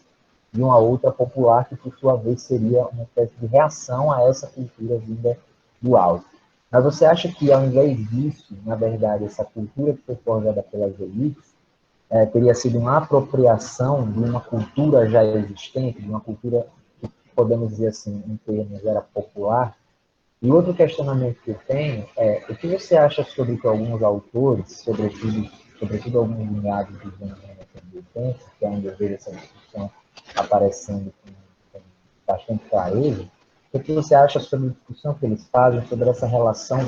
de uma outra popular que, por sua vez, seria uma espécie de reação a essa cultura vinda do alto. Mas você acha que, ao invés disso, na verdade, essa cultura que foi forjada pelas elites teria sido uma apropriação de uma cultura já existente, de uma cultura que, podemos dizer assim, em termos, era popular? E outro questionamento que eu tenho é o que você acha sobre que alguns autores, sobretudo alguns ligados dos anos 1980, que ainda vejo essa discussão aparecendo com bastante clareza, o que você acha sobre a discussão que eles fazem sobre essa relação,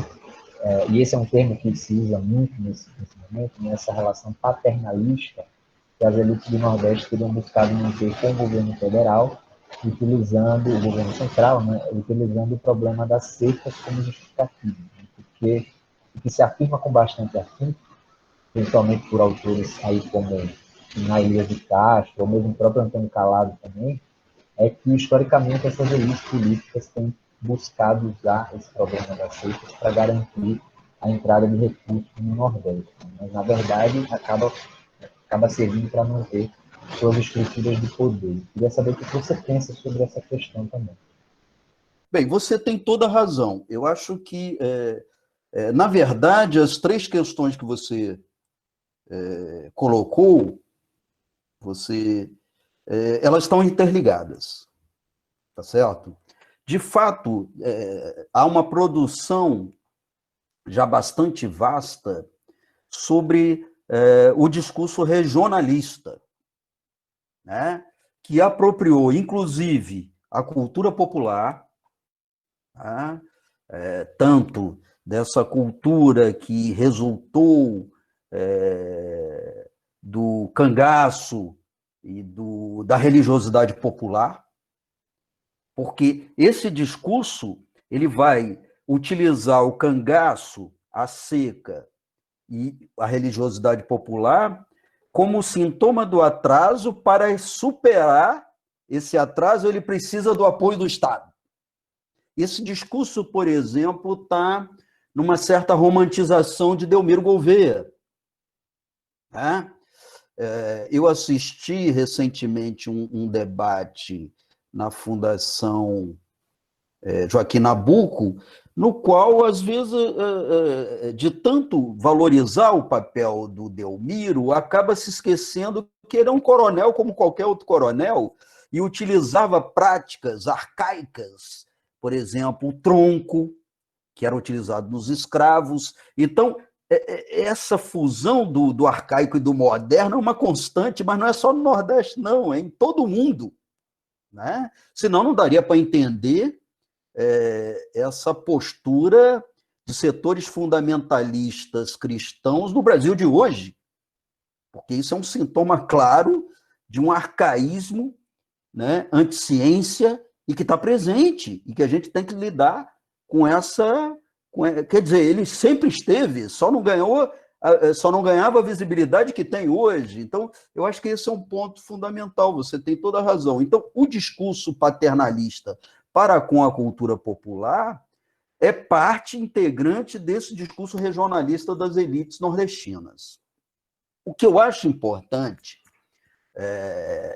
e esse é um termo que se usa muito nesse momento, né, essa relação paternalista que as elites do Nordeste teriam buscado manter com o governo federal, utilizando o governo central, né, utilizando o problema das secas como justificativo, né, porque o que se afirma com bastante afinco, principalmente por autores aí como Elias de Castro, ou mesmo o próprio Antônio Calado também, é que, historicamente, essas elites políticas têm buscado usar esse problema das secas para garantir a entrada de recursos no Nordeste. Mas, na verdade, acaba servindo para manter suas estruturas de poder. Queria saber o que você pensa sobre essa questão também. Bem, você tem toda a razão. Eu acho que, na verdade, as três questões que você colocou, elas estão interligadas, tá certo? De fato, há uma produção já bastante vasta sobre o discurso regionalista, né? Que apropriou, inclusive, a cultura popular, tá? Tanto dessa cultura que resultou do cangaço e da religiosidade popular, porque esse discurso ele vai utilizar o cangaço, a seca e a religiosidade popular como sintoma do atraso. Para superar esse atraso, ele precisa do apoio do Estado. Esse discurso, por exemplo, está numa certa romantização de Delmiro Gouveia. Eu assisti recentemente um debate na Fundação Joaquim Nabuco, no qual, às vezes, de tanto valorizar o papel do Delmiro, acaba se esquecendo que ele é um coronel como qualquer outro coronel e utilizava práticas arcaicas, por exemplo, o tronco, que era utilizado nos escravos. Então, essa fusão do arcaico e do moderno é uma constante, mas não é só no Nordeste, não, é em todo o mundo, né? Senão não daria para entender essa postura de setores fundamentalistas cristãos no Brasil de hoje, porque isso é um sintoma claro de um arcaísmo né, anti-ciência, e que está presente, e que a gente tem que lidar com essa... Quer dizer, ele sempre esteve, só não ganhava a visibilidade que tem hoje. Então, eu acho que esse é um ponto fundamental, você tem toda a razão. Então, o discurso paternalista para com a cultura popular é parte integrante desse discurso regionalista das elites nordestinas. O que eu acho importante,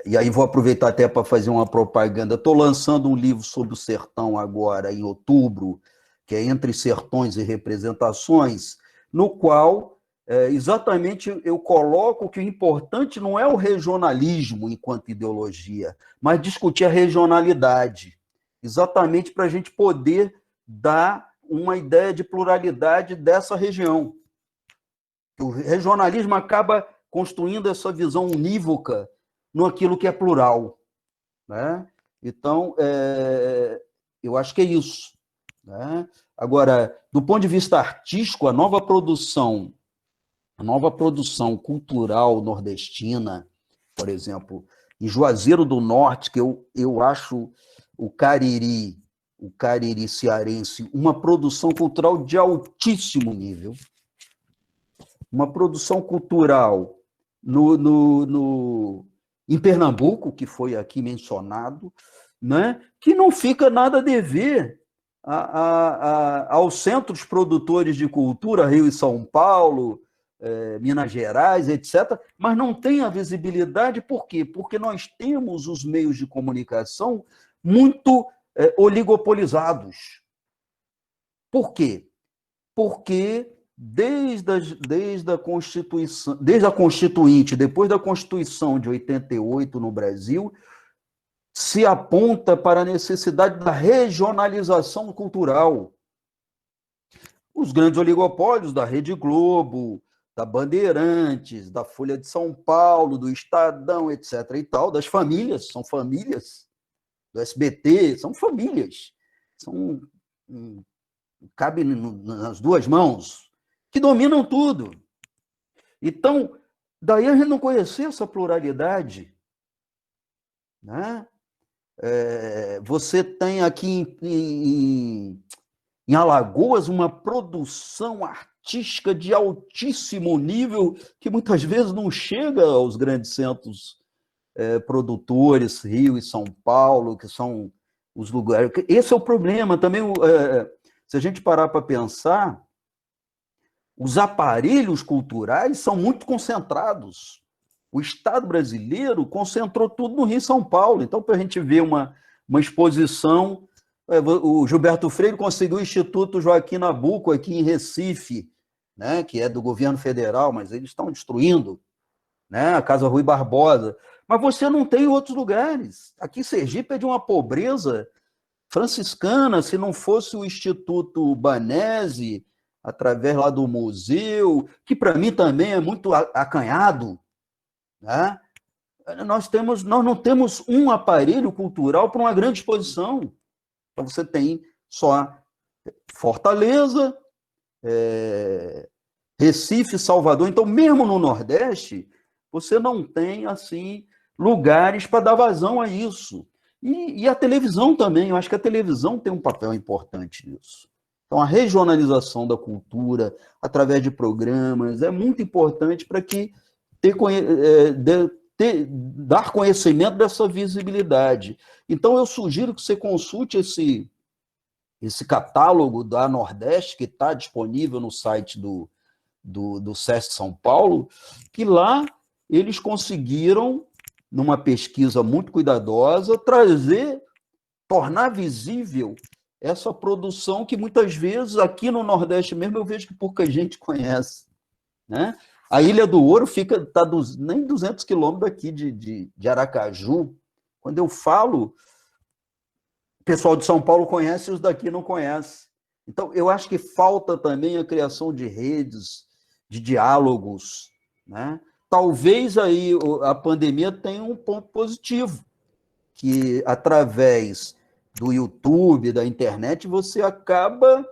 e aí vou aproveitar até para fazer uma propaganda, estou lançando um livro sobre o sertão agora, em outubro, que é Entre Sertões e Representações, no qual exatamente eu coloco que o importante não é o regionalismo enquanto ideologia, mas discutir a regionalidade, exatamente para a gente poder dar uma ideia de pluralidade dessa região. O regionalismo acaba construindo essa visão unívoca no aquilo que é plural, né? Então, eu acho que é isso, né? Agora, do ponto de vista artístico, a nova produção cultural nordestina, por exemplo, em Juazeiro do Norte, que eu acho o Cariri cearense, uma produção cultural de altíssimo nível, uma produção cultural em Pernambuco, que foi aqui mencionado, né, que não fica nada a dever aos centros produtores de cultura, Rio e São Paulo, Minas Gerais, etc., mas não tem a visibilidade, por quê? Porque nós temos os meios de comunicação muito oligopolizados. Por quê? Porque desde a Constituição, desde a Constituinte, depois da Constituição de 88 no Brasil, se aponta para a necessidade da regionalização cultural. Os grandes oligopólios da Rede Globo, da Bandeirantes, da Folha de São Paulo, do Estadão, etc. e tal, das famílias, são famílias, do SBT, são famílias, cabe nas duas mãos, que dominam tudo. Então, daí a gente não conhecer essa pluralidade, né? Você tem aqui em Alagoas uma produção artística de altíssimo nível que muitas vezes não chega aos grandes centros produtores, Rio e São Paulo, que são os lugares... Esse é o problema também. Se a gente parar para pensar, os aparelhos culturais são muito concentrados. O Estado brasileiro concentrou tudo no Rio e São Paulo. Então, para a gente ver uma exposição, o Gilberto Freire conseguiu o Instituto Joaquim Nabuco aqui em Recife, né, que é do governo federal, mas eles estão destruindo, né, a Casa Rui Barbosa. Mas você não tem em outros lugares. Aqui Sergipe é de uma pobreza franciscana, se não fosse o Instituto Banese, através lá do museu, que para mim também é muito acanhado, né? Nós não temos um aparelho cultural para uma grande exposição. Então, você tem só Fortaleza, Recife, Salvador. Então, mesmo no Nordeste, você não tem assim lugares para dar vazão a isso. E a televisão também, eu acho que a televisão tem um papel importante nisso. Então, a regionalização da cultura, através de programas, é muito importante para que dar conhecimento dessa visibilidade. Então, eu sugiro que você consulte esse catálogo da Nordeste, que está disponível no site do SESC São Paulo, que lá eles conseguiram, numa pesquisa muito cuidadosa, tornar visível essa produção que muitas vezes aqui no Nordeste mesmo eu vejo que pouca gente conhece, né? A Ilha do Ouro está nem 200 quilômetros daqui de Aracaju. Quando eu falo, o pessoal de São Paulo conhece e os daqui não conhecem. Então, eu acho que falta também a criação de redes, de diálogos, né? Talvez aí a pandemia tenha um ponto positivo, que através do YouTube, da internet, você acaba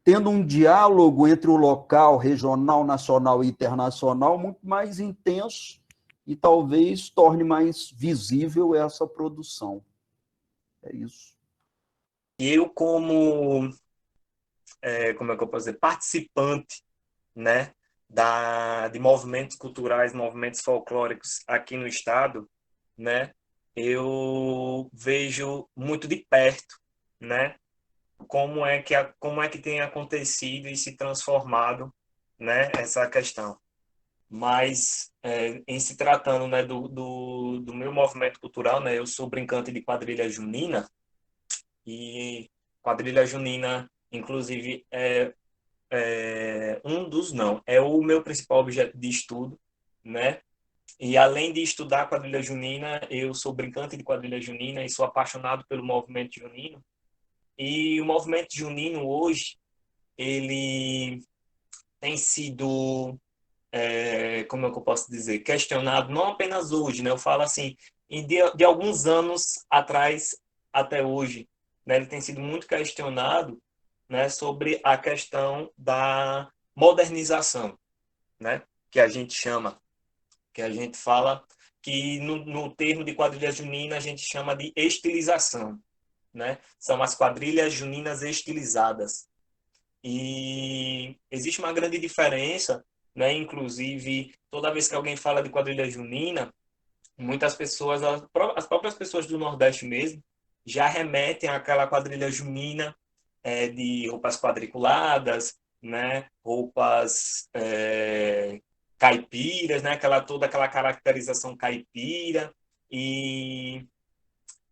tendo um diálogo entre o local, regional, nacional e internacional muito mais intenso e talvez torne mais visível essa produção. É isso. Eu, como é que eu posso dizer, participante, né, de movimentos culturais, movimentos folclóricos aqui no estado, né, eu vejo muito de perto, né, como é que tem acontecido e se transformado, né, essa questão. Mas, em se tratando, né, do meu movimento cultural, né, eu sou brincante de quadrilha junina, e quadrilha junina, inclusive, é o meu principal objeto de estudo, né? E além de estudar quadrilha junina, eu sou brincante de quadrilha junina e sou apaixonado pelo movimento junino. E o movimento junino hoje, ele tem sido, como é que eu posso dizer, questionado, não apenas hoje, né? Eu falo assim, de alguns anos atrás até hoje, né? Ele tem sido muito questionado, né, sobre a questão da modernização, né? Que a gente chama, que a gente fala, que no termo de quadrilha junina a gente chama de estilização, né? São as quadrilhas juninas estilizadas. E existe uma grande diferença, né? Inclusive, toda vez que alguém fala de quadrilha junina, muitas pessoas, as próprias pessoas do Nordeste mesmo, já remetem àquela quadrilha junina, de roupas quadriculadas, né? Roupas caipiras, né? Toda aquela caracterização caipira e,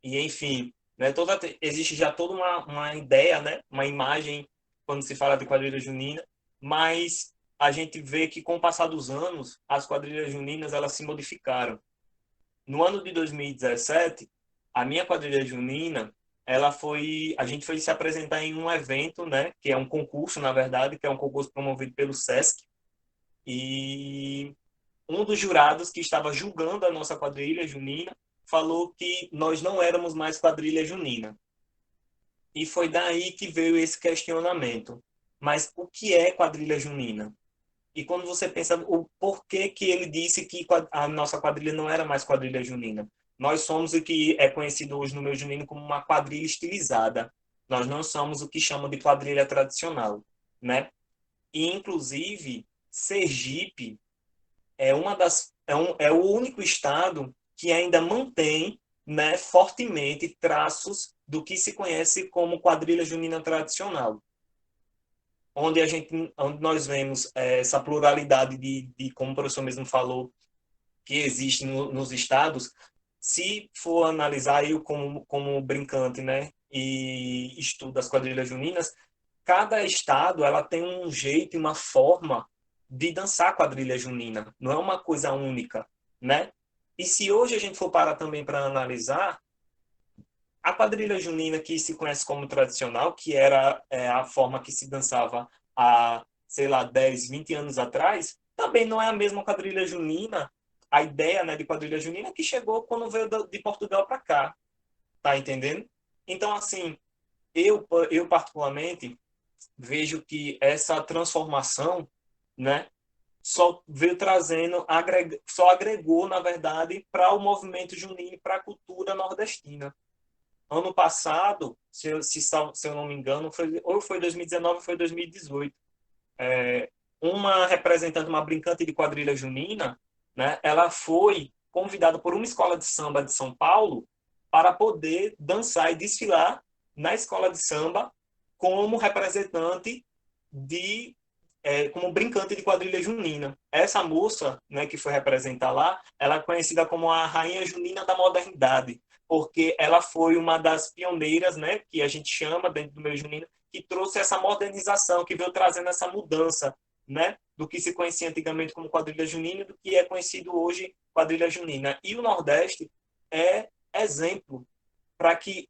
enfim, né? Existe já toda uma ideia, né? Uma imagem quando se fala de quadrilha junina, mas a gente vê que com o passar dos anos as quadrilhas juninas elas se modificaram. No ano de 2017, a minha quadrilha junina, a gente foi se apresentar em um evento, né, que é um concurso, na verdade, que é um concurso promovido pelo SESC, e um dos jurados que estava julgando a nossa quadrilha junina falou que nós não éramos mais quadrilha junina. E foi daí que veio esse questionamento. Mas o que é quadrilha junina? E quando você pensa o porquê que ele disse que a nossa quadrilha não era mais quadrilha junina. Nós somos o que é conhecido hoje no meio junino como uma quadrilha estilizada. Nós não somos o que chamam de quadrilha tradicional, né? E, inclusive, Sergipe é o único estado que ainda mantém, né, fortemente traços do que se conhece como quadrilha junina tradicional, onde nós vemos essa pluralidade como o professor mesmo falou, que existe nos estados. Se for analisar, eu como brincante, né, e estudo as quadrilhas juninas, cada estado ela tem um jeito e uma forma de dançar quadrilha junina. Não é uma coisa única, né? E se hoje a gente for parar também para analisar, a quadrilha junina que se conhece como tradicional, que era a forma que se dançava há, sei lá, 10, 20 anos atrás, também não é a mesma quadrilha junina, a ideia, né, de quadrilha junina que chegou quando veio de Portugal para cá, tá entendendo? Então, assim, eu particularmente vejo que essa transformação, né, só veio trazendo, só agregou, na verdade, para o movimento junino, para a cultura nordestina. Ano passado, se eu não me engano, ou foi 2019 ou foi 2018, uma representante, uma brincante de quadrilha junina, né, ela foi convidada por uma escola de samba de São Paulo para poder dançar e desfilar na escola de samba como representante como brincante de quadrilha junina. Essa moça, né, que foi representar lá, ela é conhecida como a rainha junina da modernidade, porque ela foi uma das pioneiras, né, que a gente chama dentro do meio junino, que trouxe essa modernização, que veio trazendo essa mudança, né, do que se conhecia antigamente como quadrilha junina e do que é conhecido hoje quadrilha junina. E o Nordeste é exemplo para que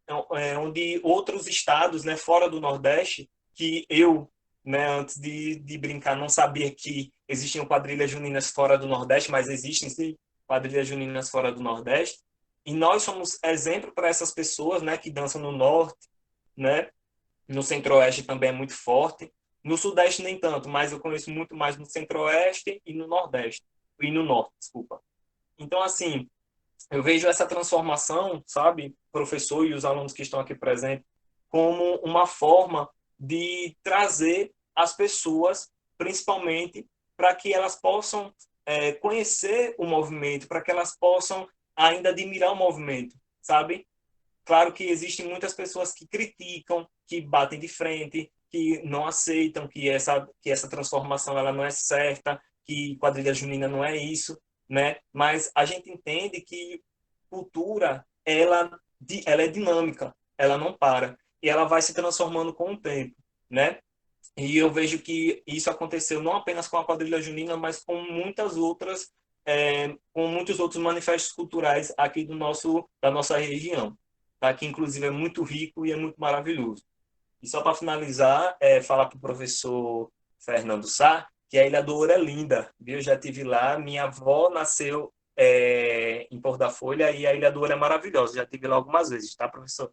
onde outros estados, né, fora do Nordeste, que eu, né, antes de brincar, não sabia que existiam quadrilhas juninas fora do Nordeste, mas existem sim quadrilhas juninas fora do Nordeste. E nós somos exemplo para essas pessoas, né, que dançam no Norte, né? No Centro-Oeste também é muito forte. No Sudeste nem tanto, mas eu conheço muito mais no Centro-Oeste e no Nordeste. E no Norte, desculpa. Então, assim, eu vejo essa transformação, sabe, professor e os alunos que estão aqui presentes, como uma forma de trazer as pessoas, principalmente, para que elas possam conhecer o movimento, para que elas possam ainda admirar o movimento, sabe? Claro que existem muitas pessoas que criticam, que batem de frente, que não aceitam que essa transformação ela não é certa, que quadrilha junina não é isso, né? Mas a gente entende que cultura, ela é dinâmica, ela não para, e ela vai se transformando com o tempo, né? E eu vejo que isso aconteceu não apenas com a quadrilha junina, mas com muitas outras, com muitos outros manifestos culturais aqui da nossa região, tá? Que inclusive é muito rico e é muito maravilhoso. E só para finalizar, falar para o professor Fernando Sá que a Ilha do Ouro é linda, viu? Eu já tive lá, minha avó nasceu em Porto da Folha e a Ilha do Ouro é maravilhosa, já tive lá algumas vezes, tá, professor?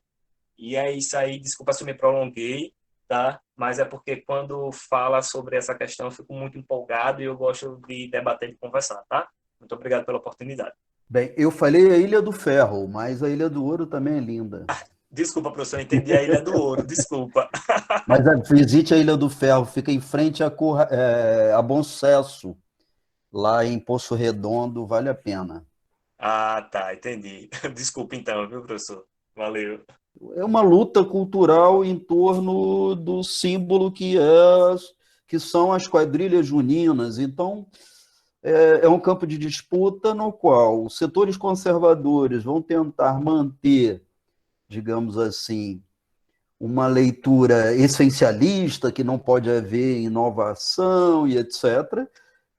E é isso aí, desculpa se eu me prolonguei, tá? Mas é porque quando fala sobre essa questão eu fico muito empolgado e eu gosto de debater e conversar, tá? Muito obrigado pela oportunidade. Bem, eu falei a Ilha do Ferro, mas a Ilha do Ouro também é linda. Desculpa, professor, eu entendi a Ilha do Ouro, desculpa. Mas visite a Ilha do Ferro, fica em frente a Bom Sucesso, lá em Poço Redondo, vale a pena. Ah, tá, entendi. Desculpa então, viu, professor? Valeu. É uma luta cultural em torno do símbolo que são as quadrilhas juninas. Então, é um campo de disputa no qual os setores conservadores vão tentar manter, digamos assim, uma leitura essencialista, que não pode haver inovação e etc.,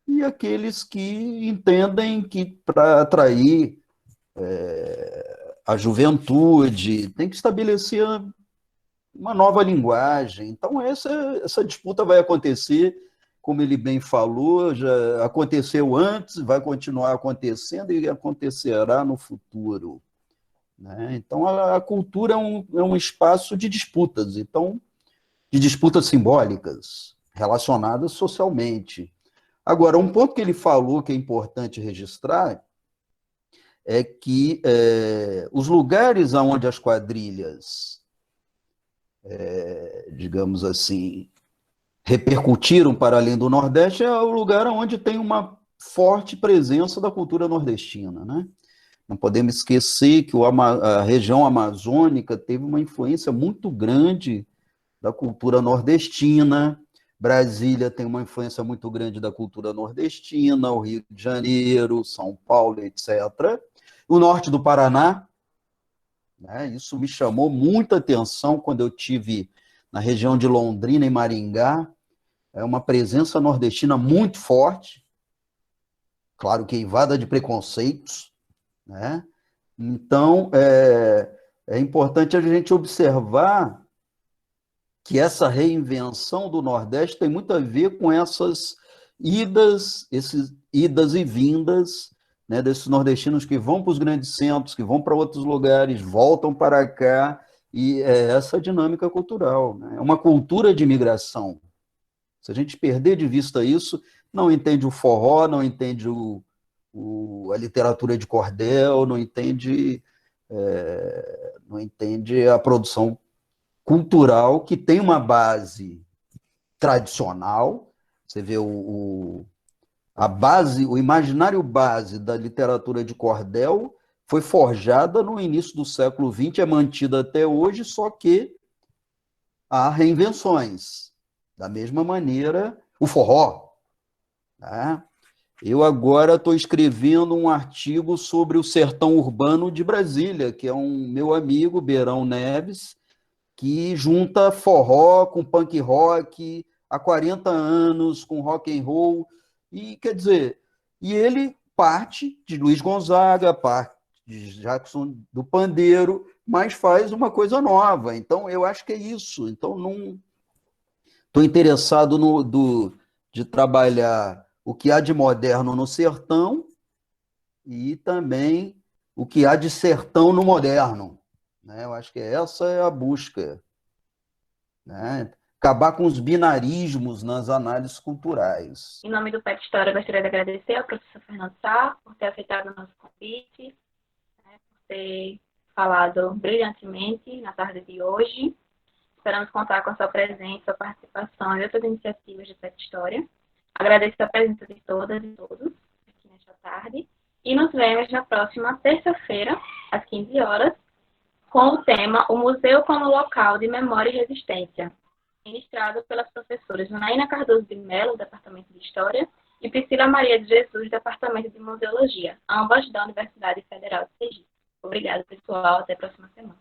e aqueles que entendem que para atrair a juventude tem que estabelecer uma nova linguagem. Então, essa disputa vai acontecer, como ele bem falou, já aconteceu antes, vai continuar acontecendo e acontecerá no futuro. Né? Então, a cultura é um espaço de disputas, então, de disputas simbólicas, relacionadas socialmente. Agora, um ponto que ele falou que é importante registrar é que os lugares onde as quadrilhas, digamos assim, repercutiram para além do Nordeste é o lugar onde tem uma forte presença da cultura nordestina, né? Não podemos esquecer que a região amazônica teve uma influência muito grande da cultura nordestina, Brasília tem uma influência muito grande da cultura nordestina, o Rio de Janeiro, São Paulo, etc. O norte do Paraná, né? Isso me chamou muita atenção quando eu tive na região de Londrina e Maringá, é uma presença nordestina muito forte, claro que eivada de preconceitos, né? Então, é importante a gente observar que essa reinvenção do Nordeste tem muito a ver com essas esses idas e vindas, né, desses nordestinos que vão para os grandes centros, que vão para outros lugares, voltam para cá, e é essa dinâmica cultural, né? É uma cultura de migração. Se a gente perder de vista isso, não entende o forró, não entende a literatura de cordel, não entende a produção cultural que tem uma base tradicional. Você vê a base, o imaginário base da literatura de cordel foi forjada no início do século XX, é mantida até hoje, só que há reinvenções. Da mesma maneira, o forró. Tá? Eu agora estou escrevendo um artigo sobre o sertão urbano de Brasília, que é um meu amigo, Beirão Neves, que junta forró com punk rock há 40 anos, com rock and roll, e quer dizer, e ele parte de Luiz Gonzaga, parte de Jackson do Pandeiro, mas faz uma coisa nova. Então, eu acho que é isso. Então, não estou interessado de trabalhar o que há de moderno no sertão e também o que há de sertão no moderno. Né? Eu acho que essa é a busca. Né? acabar com os binarismos nas análises culturais. Em nome do PET História, eu gostaria de agradecer ao professor Fernando Sá por ter aceitado o nosso convite, né, por ter falado brilhantemente na tarde de hoje. Esperamos contar com a sua presença, sua participação e outras iniciativas do PET História. Agradeço a presença de todas e todos aqui nesta tarde. E nos vemos na próxima terça-feira, às 15 horas, com o tema O Museu como Local de Memória e Resistência, ministrado pelas professoras Janaína Cardoso de Mello, do Departamento de História, e Priscila Maria de Jesus, do Departamento de Museologia, ambas da Universidade Federal de Sergipe. Obrigada, pessoal. Até a próxima semana.